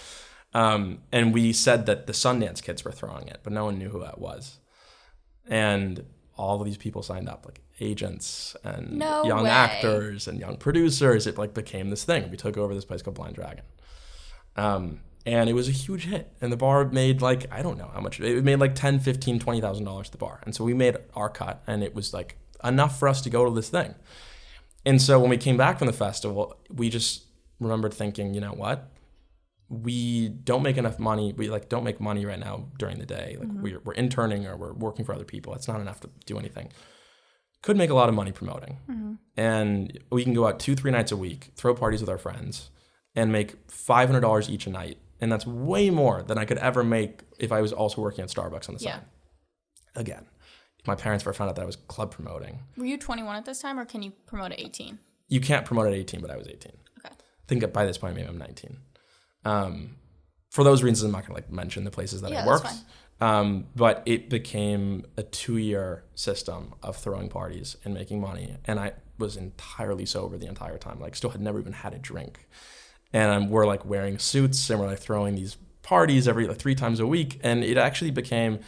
And we said that the Sundance kids were throwing it, but no one knew who that was. And all of these people signed up, like agents and young actors and young producers. It like became this thing. We took over this place called Blind Dragon. And it was a huge hit. And the bar made like, I don't know how much, it made like $10,000, $15,000, $20,000 at the bar. And so we made our cut and it was like enough for us to go to this thing. And so when we came back from the festival, we just remembered thinking, you know what? We don't make enough money. We like don't make money right now during the day. Like we're interning or we're working for other people. It's not enough to do anything. Could make a lot of money promoting. And we can go out 2-3 nights a week, throw parties with our friends and make $500 each a night. And that's way more than I could ever make if I was also working at Starbucks on the side. Again, my parents ever found out that I was club promoting. Were you 21 at this time or can you promote at 18? You can't promote at 18, but I was 18. Okay. I think by this point, maybe I'm 19. For those reasons, I'm not going to like mention the places that I worked. That's fine. But it became a 2-year system of throwing parties and making money. And I was entirely sober the entire time. Like still had never even had a drink. And we're like wearing suits and we're like throwing these parties every like 3 times a week. And it actually became,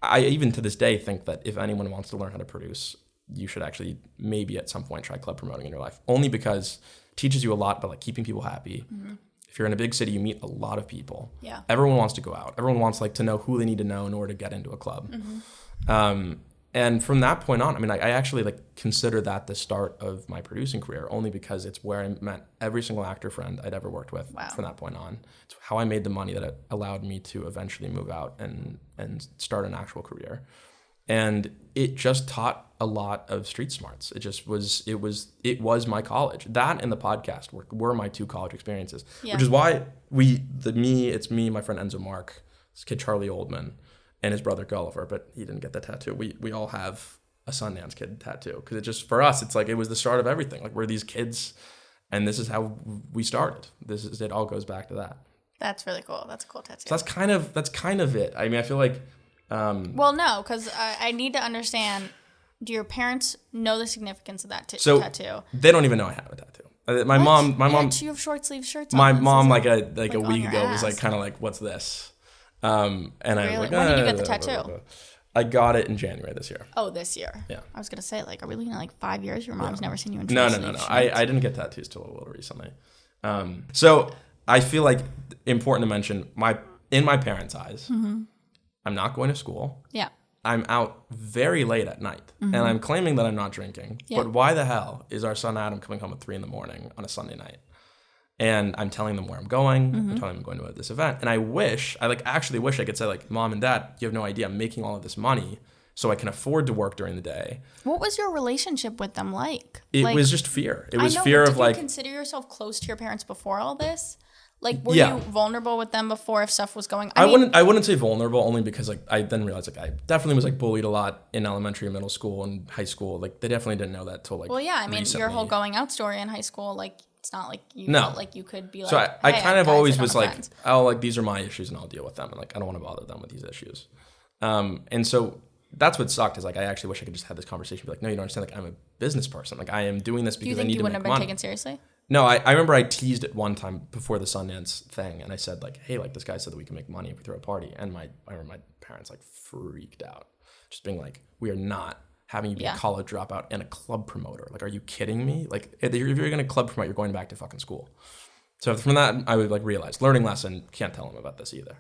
I even to this day think that if anyone wants to learn how to produce, you should actually maybe at some point try club promoting in your life. Only because it teaches you a lot about like keeping people happy. If you're in a big city, you meet a lot of people. Yeah. Everyone wants to go out. Everyone wants like to know who they need to know in order to get into a club. And from that point on, I mean, I actually like consider that the start of my producing career only because it's where I met every single actor friend I'd ever worked with from that point on. It's how I made the money that allowed me to eventually move out and start an actual career. And it just taught a lot of street smarts. It was my college. That and the podcast were my 2 college experiences, Yeah. which is why it's me, my friend Enzo Mark, this kid Charlie Oldman, and his brother Gulliver, but he didn't get the tattoo. We all have a Sundance Kid tattoo because it just, for us, it's like it was the start of everything. Like we're these kids, and this is how we started. It all goes back to that. That's really cool. That's a cool tattoo. So that's kind of it. I mean, I feel like. Well, no, because I need to understand. Do your parents know the significance of that So tattoo? they don't even know I have a tattoo. My mom, You have short sleeve shirts. my on. mom, This like is a on week your ago, was ass. like kind of like, "What's this?" And I was Really? like, When did you get the tattoo? I got it in January this year. Oh, this year. Yeah. I was gonna say, like, are we looking at like 5 years? Your mom's never seen you in No. short sleeve I didn't get tattoos till a little recently. So I feel like important to mention in my parents' eyes, I'm not going to school. Yeah. I'm out very late at night, and I'm claiming that I'm not drinking. Yeah. But why the hell is our son Adam coming home at 3 a.m. on a Sunday night? And I'm telling them where I'm going. I'm telling them I'm going to this event. And I actually wish I could say, like, Mom and Dad, you have no idea. I'm making all of this money so I can afford to work during the day. What was your relationship with them like? It Like, was just fear. It I was know, fear but of did like, you consider yourself close to your parents before all this? Like, were Yeah. you vulnerable with them before if stuff was going? I wouldn't say vulnerable, only because like I then realized like I definitely was like bullied a lot in elementary, middle school, and high school. Like they definitely didn't know that till like. Well, yeah. I mean, your whole recently. going out story in high school, like, it's not like you No. felt like you could be like. So I "Hey, kind of guys, always I don't was have like, friends." oh, like these are my issues and I'll deal with them, and like I don't want to bother them with these issues. And so that's what sucked is like I actually wish I could just have this conversation. Be like, no, you don't understand. Like I'm a business person. Like I am doing this Do you because I think need you to wouldn't make have been money. taken seriously? No, I remember I teased it one time before the Sundance thing, and I said like, hey, like this guy said that we can make money if we throw a party, and I remember my parents like freaked out, just being like, we are not having you be Yeah. a college dropout and a club promoter. Like, are you kidding me? Like, if you're going to club promote, you're going back to fucking school. So from that, I would like realize learning lesson. Can't tell them about this either.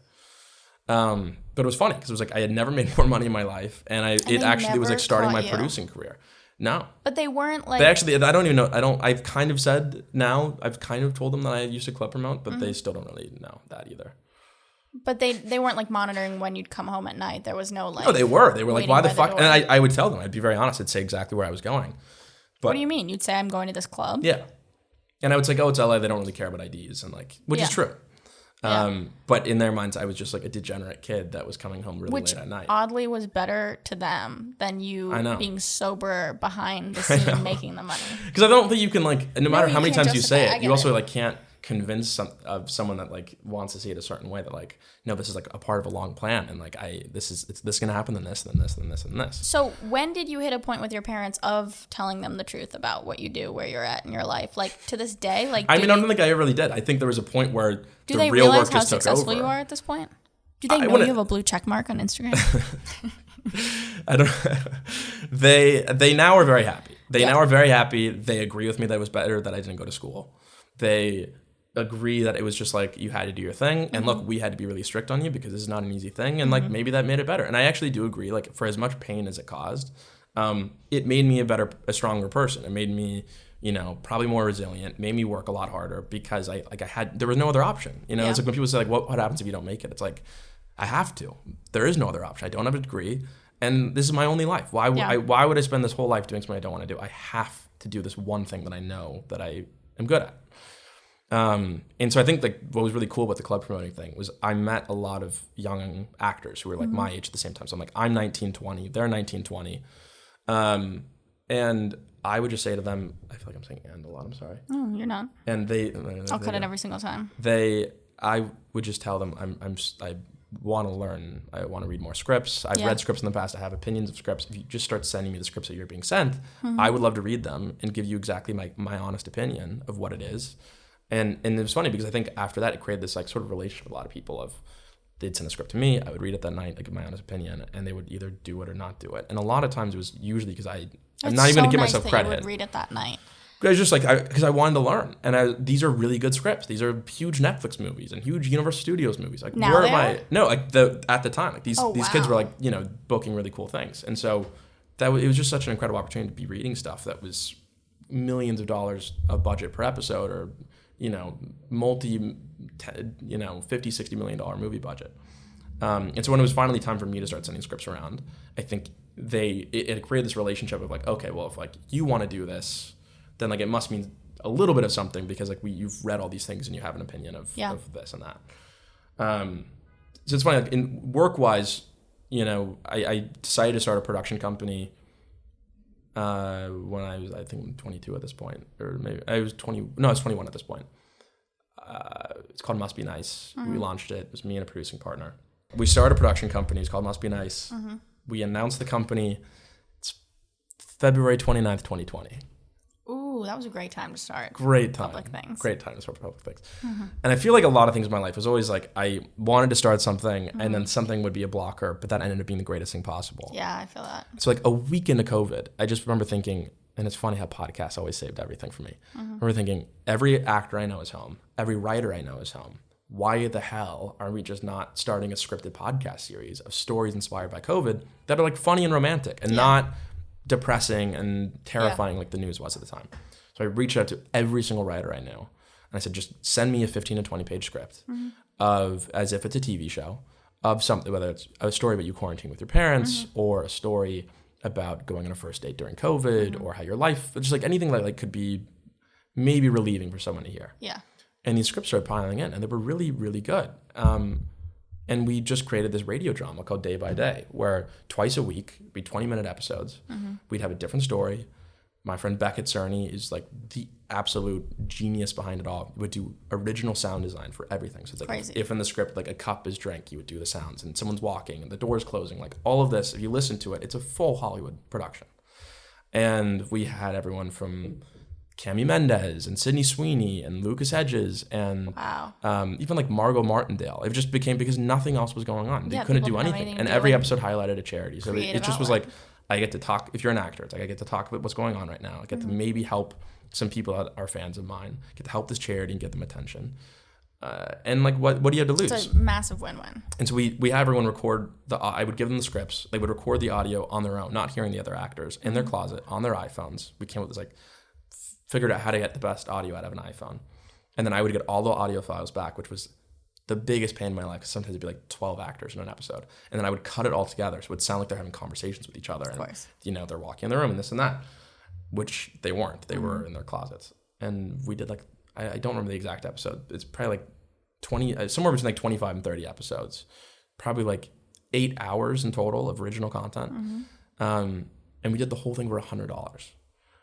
But it was funny because it was like I had never made more money in my life, and they it actually was never like starting taught my you. producing career. No. But they weren't like. They actually, I don't even know. I've kind of said now, I've kind of told them that I used to club promote, but they still don't really know that either. But they weren't like monitoring when you'd come home at night. There was no like. No, they were. They were like, waiting why the by the fuck? door. And I would tell them, I'd be very honest, I'd say exactly where I was going. But What do you mean? You'd say I'm going to this club. yeah. And I would say, oh, it's LA. They don't really care about IDs, and like, which is Yeah. true. Yeah. But in their minds, I was just like a degenerate kid that was coming home really Which late at night. oddly was better to them than you I know. being sober behind the scene making the money. Because I don't think you can like, no matter you how many can't times you justify say it. I it, get you also it. like can't convince someone that like wants to see it a certain way that like, no, this is like a part of a long plan, and like this gonna happen, then this, then this, then this, and this. So when did you hit a point with your parents of telling them the truth about what you do, where you're at in your life? Like to this day, like I mean, I don't think I ever really did. I think there was a point where do the they real realize work how just took successful over. you are at this point? Do they I know wouldn't- you have a blue check mark on Instagram? I don't. They now are very happy. They Yeah. now are very happy. They agree with me that it was better that I didn't go to school. They agree that it was just like you had to do your thing, and look, we had to be really strict on you because this is not an easy thing, and like maybe that made it better. And I actually do agree. Like for as much pain as it caused, it made me a stronger person. It made me, probably more resilient. Made me work a lot harder because there was no other option. Yeah. It's like when people say like, what happens if you don't make it? It's like, I have to. There is no other option. I don't have a degree, and this is my only life. Why would I spend this whole life doing something I don't want to do? I have to do this one thing that I know that I am good at. And so I think like what was really cool about the club promoting thing was I met a lot of young actors who were like my age at the same time. So I'm like, I'm 19, 20, they're 19, 20. And I would just say to them, I feel like I'm saying and a lot, I'm sorry. No, you're not. And I'll cut it every single time. I would just tell them I want to learn. I want to read more scripts. I've read scripts in the past. I have opinions of scripts. If you just start sending me the scripts that you're being sent, I would love to read them and give you exactly my honest opinion of what it is. And it was funny because I think after that it created this like sort of relationship with a lot of people of they'd send a script to me, I would read it that night, like give my honest opinion, and they would either do it or not do it. And a lot of times it was usually because I'm not even gonna give myself You credit. would read it that night. I was just like, because I wanted to learn, and these are really good scripts. These are huge Netflix movies and huge Universal Studios movies. Like, Now where they am I? are? No, like at the time, like these kids were wow. like booking really cool things, and so it was just such an incredible opportunity to be reading stuff that was millions of dollars of budget per episode, or multi, $50, $60 million movie budget. And so when it was finally time for me to start sending scripts around, I think it created this relationship of like, okay, well, if like you want to do this, then like it must mean a little bit of something, because like you've read all these things and you have an opinion of this and that. So it's funny, like in work-wise, I decided to start a production company when I was, I think, 22 at this point, or maybe I was 21 at this point. It's called Must Be Nice. We launched it. It was me and a producing partner. We started a production company. It's called Must Be Nice. We announced the company. It's February 29th, 2020. Ooh, that was a great time to start. Great time. Public things. Great time to start public things. And I feel like a lot of things in my life was always like I wanted to start something and then something would be a blocker, but that ended up being the greatest thing possible. Yeah, I feel that. So like a week into COVID, I just remember thinking, and it's funny how podcasts always saved everything for me. I remember thinking, every actor I know is home. Every writer I know is home. Why the hell are we just not starting a scripted podcast series of stories inspired by COVID that are like funny and romantic and not depressing and terrifying like the news was at the time? So I reached out to every single writer I knew, and I said, just send me a 15 to 20 page script of, as if it's a TV show, of something, whether it's a story about you quarantining with your parents or a story about going on a first date during COVID or how your life, just like anything like could be maybe relieving for someone to hear. Yeah. And these scripts started piling in, and they were really, really good. And we just created this radio drama called Day by Day, where twice a week, it'd be 20-minute episodes. We'd have a different story. My friend Beckett Cerny is like the absolute genius behind it all. He would do original sound design for everything. So it's like Crazy. if in the script like a cup is drink, he would do the sounds, and someone's walking and the door's closing. Like all of this, if you listen to it, it's a full Hollywood production. And we had everyone from Cami Mendez and Sydney Sweeney and Lucas Hedges and even like Margot Martindale. It just became because nothing else was going on. They couldn't do anything. And every episode highlighted a charity. So it just was like, I get to talk, if you're an actor, it's like I get to talk about what's going on right now. I get to maybe help some people that are fans of mine, get to help this charity and get them attention. And like, what do you have to lose? It's a massive win-win. And so we have everyone record I would give them the scripts. They would record the audio on their own, not hearing the other actors, in their closet, on their iPhones. We came up with this figured out how to get the best audio out of an iPhone. And then I would get all the audio files back, which was the biggest pain in my life, because sometimes it'd be like 12 actors in an episode. And then I would cut it all together, so it would sound like they're having conversations with each other. Of course. And, they're walking in the room and this and that, which they weren't. They were in their closets. And we did I don't remember the exact episode. It's probably like 20, somewhere between like 25 and 30 episodes. Probably like 8 hours in total of original content. And we did the whole thing for $100.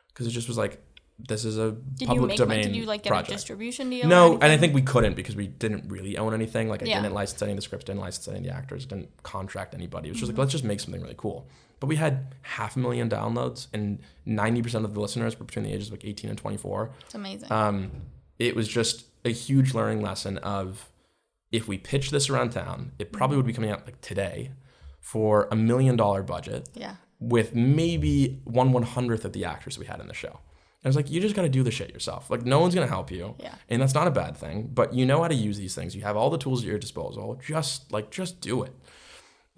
Because it just was like, this is a public domain Did you get project. a distribution deal? No, and I think we couldn't because we didn't really own anything. Like I Yeah. didn't license any of the scripts, didn't license any of the actors, didn't contract anybody. It was just like, let's just make something really cool. But we had 500,000 downloads, and 90% of the listeners were between the ages of like 18 and 24. It's amazing. It was just a huge learning lesson of, if we pitch this around town, it probably would be coming out like today for $1 million budget. Yeah. With maybe 1/100th of the actors we had in the show. I was like, you just got to do the shit yourself. Like, no one's going to help you. Yeah. And that's not a bad thing, but you know how to use these things. You have all the tools at your disposal. Just do it.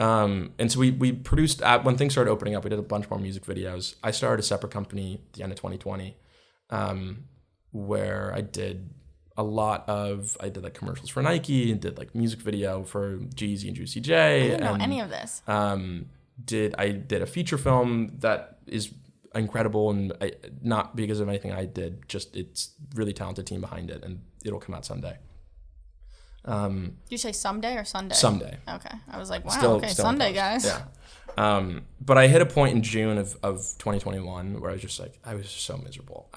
And so we produced, when things started opening up, we did a bunch more music videos. I started a separate company at the end of 2020, where I did like commercials for Nike and did like music video for Jeezy and Juicy J. I didn't know any of this. I did a feature film that is incredible, and not because of anything I did, just it's really talented team behind it, and it'll come out someday. Did you say someday or Sunday? Someday. Okay. I was like, wow, Still Sunday, in guys. post. Yeah. But I hit a point in June of 2021 where I was just like, I was so miserable.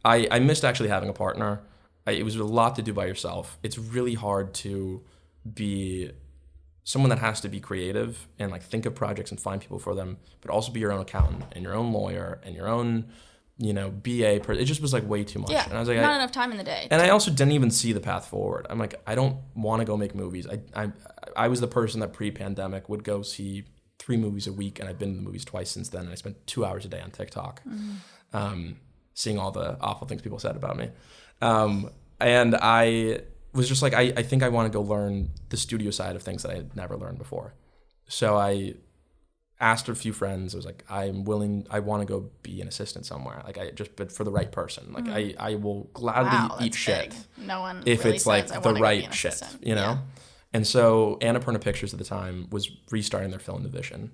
I missed actually having a partner. It was a lot to do by yourself. It's really hard to be someone that has to be creative and like think of projects and find people for them, but also be your own accountant and your own lawyer and your own, BA. It just was like way too much. Yeah, and I was like, not enough time in the day. And I also didn't even see the path forward. I'm like, I don't want to go make movies. I was the person that pre-pandemic would go see 3 movies a week, and I've been to the movies twice since then. And I spent 2 hours a day on TikTok, seeing all the awful things people said about me. And I was just like, I think I want to go learn the studio side of things that I had never learned before. So I asked a few friends. I was like, I want to go be an assistant somewhere. But for the right person. Like I will gladly eat shit. Big. No one if really it's like says, the right shit, Yeah. And so Annapurna Pictures at the time was restarting their film division.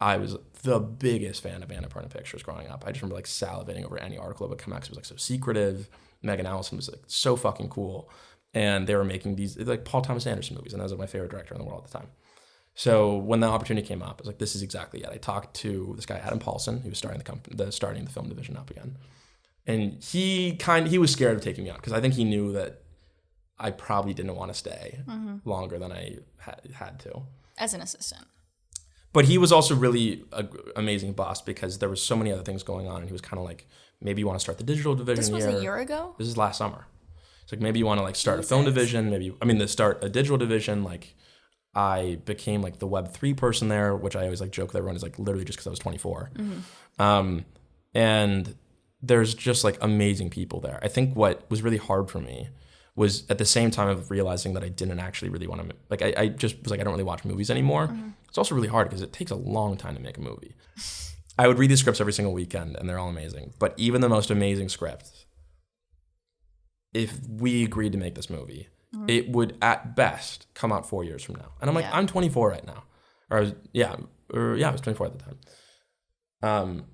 I was the biggest fan of Annapurna Pictures growing up. I just remember like salivating over any article that would come out 'cause it was like so secretive. Megan Allison was like so fucking cool. And they were making these like Paul Thomas Anderson movies, and that was like my favorite director in the world at the time. So when the opportunity came up, I was like, this is exactly it. I talked to this guy, Adam Paulson, who was starting the film division up again. And he was scared of taking me on because I think he knew that I probably didn't want to stay longer than I had to. As an assistant. But he was also really an amazing boss because there was so many other things going on, and he was kind of like, maybe you want to start the digital division This was here. a year ago? This is last summer. It's like, maybe you want to like start a film division, start a digital division. Like, I became like the Web3 person there, which I always like joke with everyone is like literally just because I was 24. And there's just like amazing people there. I think what was really hard for me was at the same time of realizing that I didn't actually really want to, like, I just was like, I don't really watch movies anymore. It's also really hard because it takes a long time to make a movie. I would read these scripts every single weekend and they're all amazing. But even the most amazing script, if we agreed to make this movie, it would at best come out 4 years from now. And I'm like, I'm 24 right now. I was 24 at the time.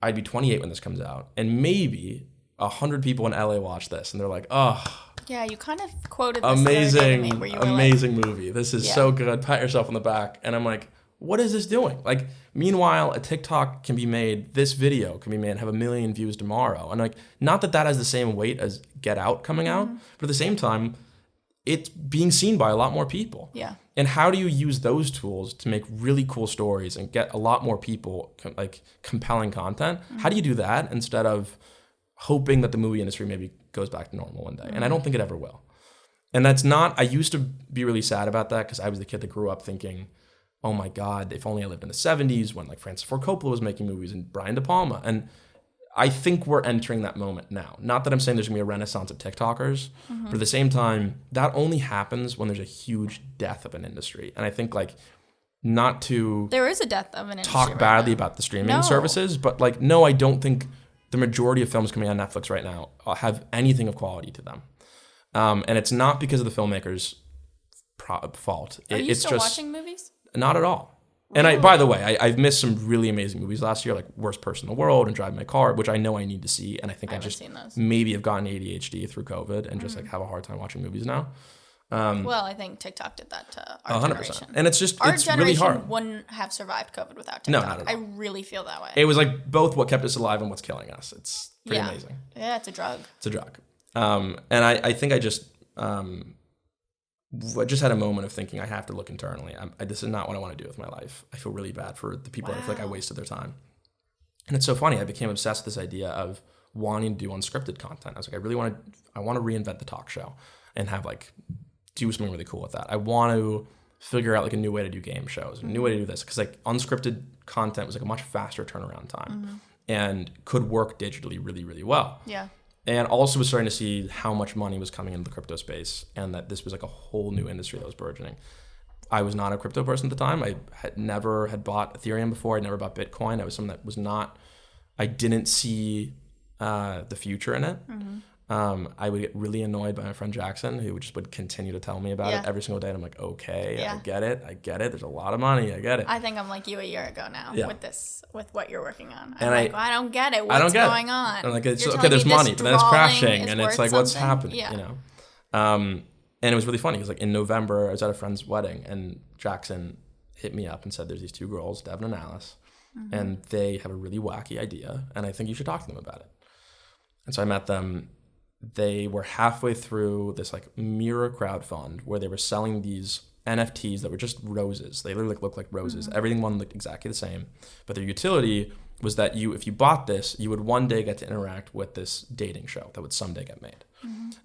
I'd be 28 when this comes out. And maybe 100 people in LA watch this and they're like, oh, yeah, you kind of quoted this the other day to me where you were amazing movie. This is so good. Pat yourself on the back. And I'm like, what is this doing? Like, meanwhile, a TikTok can be made, this video can be made and have 1 million views tomorrow. And like, not that that has the same weight as Get Out coming out, but at the same time, it's being seen by a lot more people. Yeah. And how do you use those tools to make really cool stories and get a lot more people, like compelling content? How do you do that instead of hoping that the movie industry maybe goes back to normal one day? And I don't think it ever will. And that's not, I used to be really sad about that because I was the kid that grew up thinking, oh my God, if only I lived in the 70s when like Francis Ford Coppola was making movies and Brian De Palma. And I think we're entering that moment now. Not that I'm saying there's gonna be a renaissance of TikTokers, but at the same time, that only happens when there's a huge death of an industry. And I think like, not to there is a death of an industry talk badly about the streaming services, but like, no, I don't think the majority of films coming on Netflix right now have anything of quality to them. And it's not because of the filmmakers' fault. Are you it's still just watching movies? Not at all. And by the way, I've missed some really amazing movies last year, like Worst Person in the World and Drive My Car, which I know I need to see. And I think I just maybe have gotten ADHD through COVID and just like have a hard time watching movies now. Well, I think TikTok did that to our 100%. Generation. And it's just, our it's really hard. Our generation wouldn't have survived COVID without TikTok. No, not at all. I really feel that way. It was like both what kept us alive and what's killing us. It's pretty amazing. Yeah, it's a drug. It's a drug. And I think I just had a moment of thinking I have to look internally. This is not what I want to do with my life. I feel really bad for the people that I feel like I wasted their time. And it's so funny. I became obsessed with this idea of wanting to do unscripted content. I was like, I want to reinvent the talk show and have like do something really cool with that. I want to figure out like a new way to do game shows, a new way to do this, because like unscripted content was like a much faster turnaround time and could work digitally really, really well. Yeah. And also was starting to see how much money was coming into the crypto space and that this was like a whole new industry that was burgeoning. I was not a crypto person at the time. I had never bought Ethereum before. I never bought Bitcoin. I was someone that was not, I didn't see the future in it. I would get really annoyed by my friend Jackson, who would continue to tell me about it every single day. And I'm like, okay, I get it. There's a lot of money. I get it. I think I'm like you a year ago now with what you're working on. I'm like, I don't get it. What's going on? I'm like, it's, okay, there's money, but then it's crashing. And it's like, what's happening? You know? And it was really funny because like in November, I was at a friend's wedding and Jackson hit me up and said, there's these two girls, Devin and Alice, and they have a really wacky idea. And I think you should talk to them about it. And so I met them. They were halfway through this like mirror crowd fund where they were selling these NFTs that were just roses. They literally looked like roses. Everything one looked exactly the same. But their utility was that if you bought this, you would one day get to interact with this dating show that would someday get made.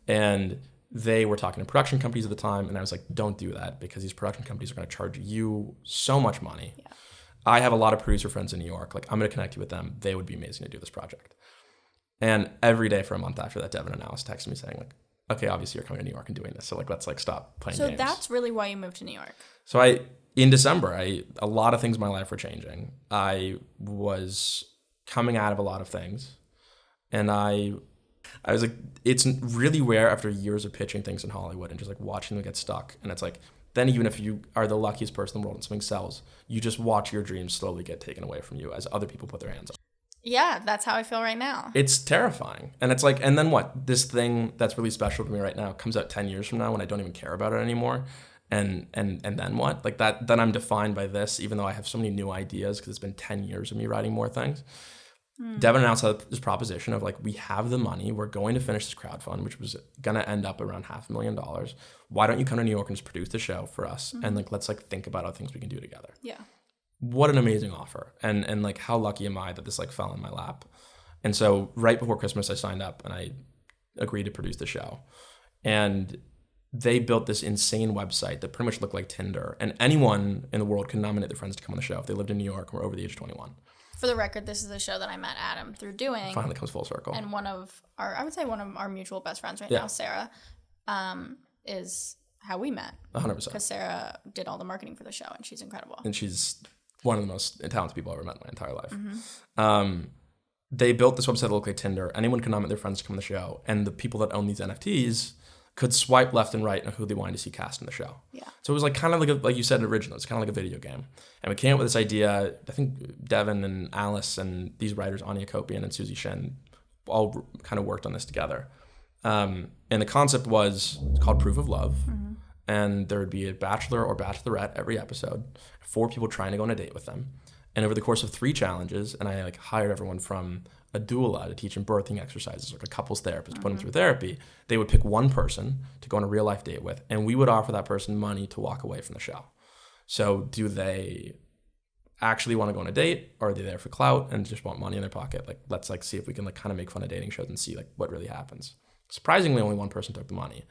And they were talking to production companies at the time. And I was like, don't do that because these production companies are going to charge you so much money. Yeah. I have a lot of producer friends in New York. Like, I'm going to connect you with them. They would be amazing to do this project. And every day for a month after that, Devin and Alice texted me saying like, okay, obviously you're coming to New York and doing this. So like, let's like stop playing games. So that's really why you moved to New York. So in December, a lot of things in my life were changing. I was coming out of a lot of things. And I was like, it's really rare after years of pitching things in Hollywood and just like watching them get stuck. And it's like, then even if you are the luckiest person in the world and something sells, you just watch your dreams slowly get taken away from you as other people put their hands on. Yeah, that's how I feel right now. It's terrifying. And it's like, and then what? This thing that's really special to me right now comes out 10 years from now when I don't even care about it anymore. And then what? Like that, then I'm defined by this, even though I have so many new ideas because it's been 10 years of me writing more things. Devin announced this proposition of like, we have the money, we're going to finish this crowdfund, which was going to end up around $500,000. Why don't you come to New York and just produce the show for us? And like, let's like think about other things we can do together. Yeah. What an amazing offer. And like, how lucky am I that this like fell in my lap? And so right before Christmas, I signed up and I agreed to produce the show. And they built this insane website that pretty much looked like Tinder. And anyone in the world could nominate their friends to come on the show if they lived in New York and were over the age of 21. For the record, this is a show that I met Adam through doing. Finally comes full circle. And one of our mutual best friends right Yeah. now, Sarah, is how we met. 100%. Because Sarah did all the marketing for the show, and she's incredible. And she's one of the most talented people I've ever met in my entire life. They built this website that looked like Tinder. Anyone could nominate their friends to come on the show. And the people that own these NFTs could swipe left and right on who they wanted to see cast in the show. Yeah. So it was like kind of like you said originally, it's kind of like a video game. And we came up with this idea, I think Devin and Alice and these writers, Anya Kopian and Susie Shen, all kind of worked on this together. And the concept was called Proof of Love. And there would be a bachelor or bachelorette every episode, 4 people trying to go on a date with them. And over the course of 3 challenges, and I like hired everyone from a doula to teach them birthing exercises, like a couples therapist to put them through therapy. They would pick one person to go on a real life date with, and we would offer that person money to walk away from the show. So do they actually want to go on a date, or are they there for clout and just want money in their pocket? Like, let's like see if we can like kind of make fun of dating shows and see like what really happens. Surprisingly, only one person took the money.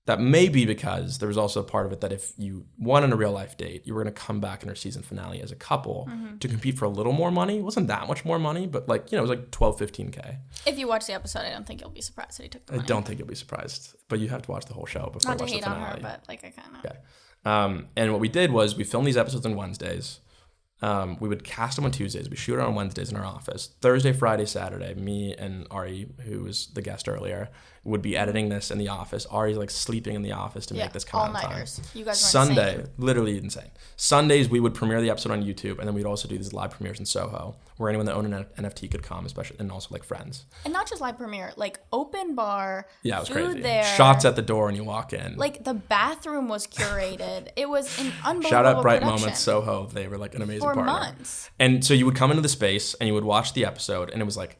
That may be because there was also a part of it that if you won on a real life date, you were going to come back in our season finale as a couple to compete for a little more money. It wasn't that much more money, but like, you know, it was like 12, 15K. If you watch the episode, I don't think you'll be surprised that he took the money. I don't think you'll be surprised, but you have to watch the whole show before Not you to watch the hate on finale. her, but like I kind of. Okay. And what we did was we filmed these episodes on Wednesdays. We would cast them on Tuesdays. We shoot it on Wednesdays in our office. Thursday, Friday, Saturday, me and Ari, who was the guest earlier, would be editing this in the office. Ari's like sleeping in the office to make this come out on time. All-nighters. You guys were Sunday, insane. literally insane. Sundays, we would premiere the episode on YouTube, and then we'd also do these live premieres in Soho, where anyone that owned an NFT could come, especially, and also like friends. And not just live premiere, like open bar, Yeah, it was food crazy. there. Shots at the door, and you walk in. Like the bathroom was curated. It was an unbelievable Shout out Bright production. Moments Soho. They were like an amazing For partner. months. And so you would come into the space and you would watch the episode, and it was like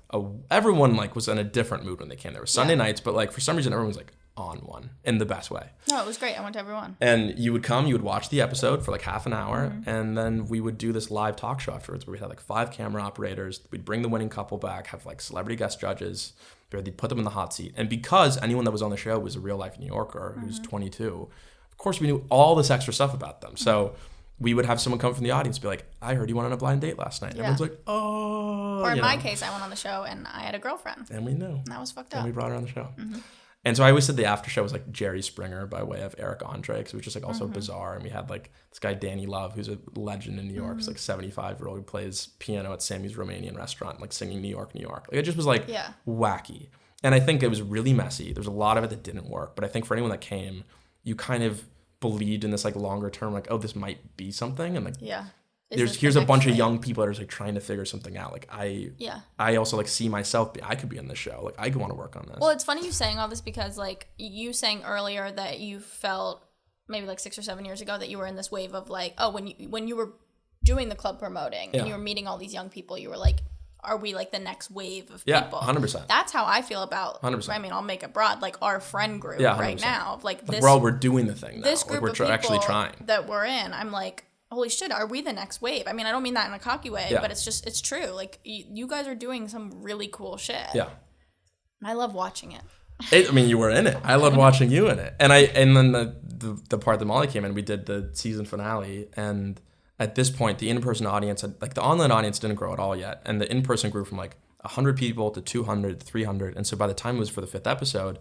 everyone like was in a different mood when they came. There was Sunday nights, but like for some reason everyone was like on one in the best way. No, it was great. I went to everyone. And you would come, you would watch the episode for like half an hour, and then we would do this live talk show afterwards where we had like 5 camera operators. We'd bring the winning couple back, have like celebrity guest judges, where they'd put them in the hot seat. And because anyone that was on the show was a real life New Yorker who's 22, of course we knew all this extra stuff about them. So we would have someone come from the audience and be like, I heard you went on a blind date last night. And everyone's like, oh. Or in you my know. case, I went on the show and I had a girlfriend. And we knew. And that was fucked And up. we brought her on the show. And so I always said the after show was like Jerry Springer by way of Eric Andre, because it was just like also bizarre. And we had like this guy, Danny Love, who's a legend in New York. He's like 75-year-old who plays piano at Sammy's Romanian restaurant, like singing New York, New York. Like it just was like wacky. And I think it was really messy. There's a lot of it that didn't work. But I think for anyone that came, you kind of believed in this like longer term, like, oh, this might be something. And like, here's a bunch of young people that are like trying to figure something out. Like I also like see myself, I could be in this show. Like I could want to work on this. Well, it's funny you saying all this because like you saying earlier that you felt maybe like 6 or 7 years ago that you were in this wave of like, oh, when you were doing the club promoting and you were meeting all these young people, you were like, are we like the next wave of people? 100%. That's how I feel about 100%. I mean, I'll make it broad, like our friend group 100%. right now. Like this we're doing the thing now. This group like, we're of people actually trying. that we're in, I'm like, holy shit, are we the next wave? I mean, I don't mean that in a cocky way, but it's true. Like you guys are doing some really cool shit. Yeah. I love watching it. I mean, you were in it. I loved watching you in it. And then the part that Molly came in, we did the season finale, and at this point, the in-person audience had, like, the online audience didn't grow at all yet, and the in-person grew from like 100 people to 200 to 300, and so by the time it was for the 5th episode,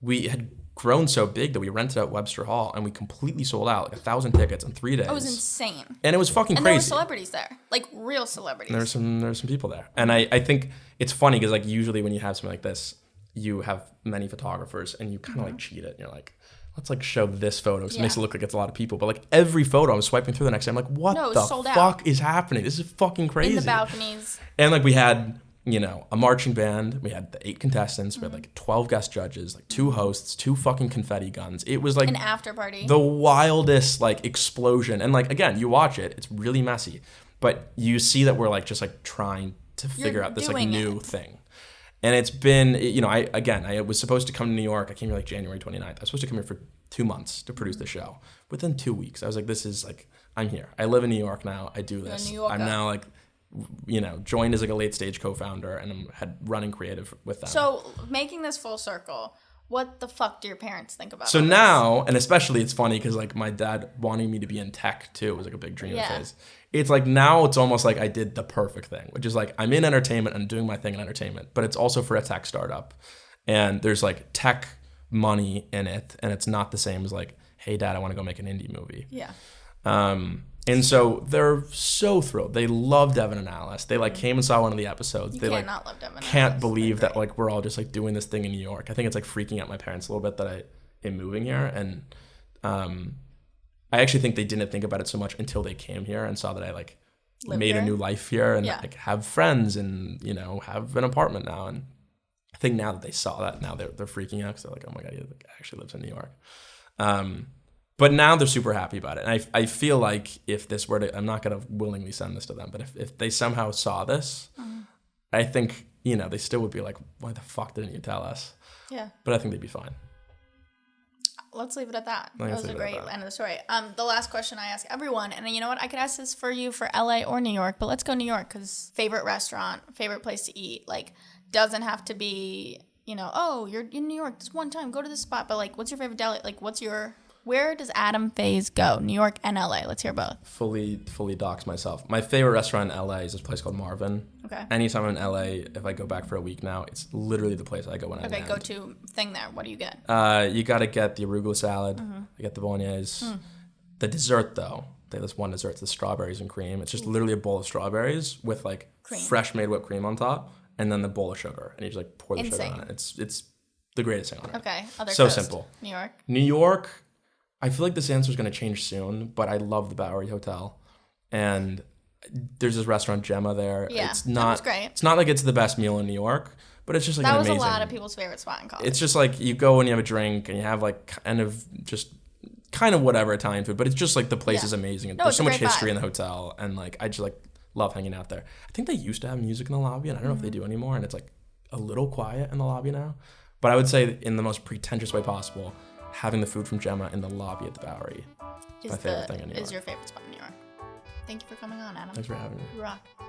we had grown so big that we rented out Webster Hall and we completely sold out like 1,000 tickets in 3 days. It was insane. And it was fucking And crazy. there were celebrities there, like real celebrities. There's some people there. And I think it's funny because like usually when you have something like this, you have many photographers and you kind of like cheat it. And you're like, let's like show this photo. So it Yeah. makes it look like it's a lot of people. But like every photo I'm swiping through the next day, I'm like, what No, it's the sold fuck out. is happening? This is fucking crazy. In the balconies. And like we had, you know, a marching band. We had the 8 contestants. We had like 12 guest judges, like 2 hosts, 2 fucking confetti guns. It was like An after party. the wildest like explosion. And like again, you watch it, it's really messy, but you see that we're like just like trying to figure out this like doing new it. thing. And it's been, you know, I was supposed to come to New York. I came here like January 29th. I was supposed to come here for 2 months to produce the show. Within 2 weeks, I was like, this is like, I'm here. I live in New York now. I do this. New Yorker. I'm now like, you know, joined as like a late stage co-founder, and I'm running creative with them. So making this full circle, what the fuck do your parents think about So all this? now, and especially it's funny because like my dad wanting me to be in tech too was like a big dream Yeah. of his. It's like now it's almost like I did the perfect thing, which is like I'm in entertainment and doing my thing in entertainment, but it's also for a tech startup. And there's like tech money in it, and it's not the same as like, hey dad, I want to go make an indie movie. Yeah. And so they're so thrilled. They love Devin and Alice. They like came and saw one of the episodes. You They can't like not love Devin and can't Alice. believe They're that like we're all just like doing this thing in New York. I think it's like freaking out my parents a little bit that I am moving here, and I actually think they didn't think about it so much until they came here and saw that I like Live made a here? new life here and Yeah. like have friends and, you know, have an apartment now. And I think now that they saw that, now they're freaking out because they're like, oh my god, he like, actually lives in New York. But now they're super happy about it. And I feel like if this were to, I'm not going to willingly send this to them, but if they somehow saw this, I think, you know, they still would be like, why the fuck didn't you tell us? Yeah. But I think they'd be fine. Let's leave it at that. Let's That was a leave it great at that. end of the story. The last question I ask everyone, and you know what? I could ask this for you for LA or New York, but let's go New York because favorite restaurant, favorite place to eat. Like, doesn't have to be, you know, oh, you're in New York this one time, go to this spot. But like, what's your favorite deli? Like, where does Adam Faze go? New York and LA. Let's hear both. Fully dox myself. My favorite restaurant in LA is this place called Marvin. Okay. Anytime I'm in LA, if I go back for a week now, it's literally the place I go when I Okay, land. go to thing there. What do you get? You gotta get the arugula salad. Mm-hmm. I get the bolognese. Hmm. The dessert though, they have this one dessert, it's the strawberries and cream. It's just literally a bowl of strawberries with like Cream. fresh made whipped cream on top, and then the bowl of sugar, and you just like pour the Insane. sugar on it. It's the greatest thing on earth. Okay, other So coast. simple. New York. New York, I feel like this answer is going to change soon, but I love the Bowery Hotel. And there's this restaurant, Gemma, there. Yeah, it's that not, was great. It's not like it's the best meal in New York, but it's just like That an was amazing. a lot of people's favorite spot in college. It's just like you go and you have a drink and you have like kind of whatever Italian food, but it's just like the place Yeah. is amazing. No, There's it's so a much great history vibe. in the hotel, and like I just like love hanging out there. I think they used to have music in the lobby, and I don't know if they Mm-hmm. do anymore, and it's like a little quiet in the lobby now. But I would say in the most pretentious way possible, having the food from Gemma in the lobby at the Bowery. is my favorite thing in New York. your favorite spot in New York. Thank you for coming on, Adam. Thanks for having me. You rock.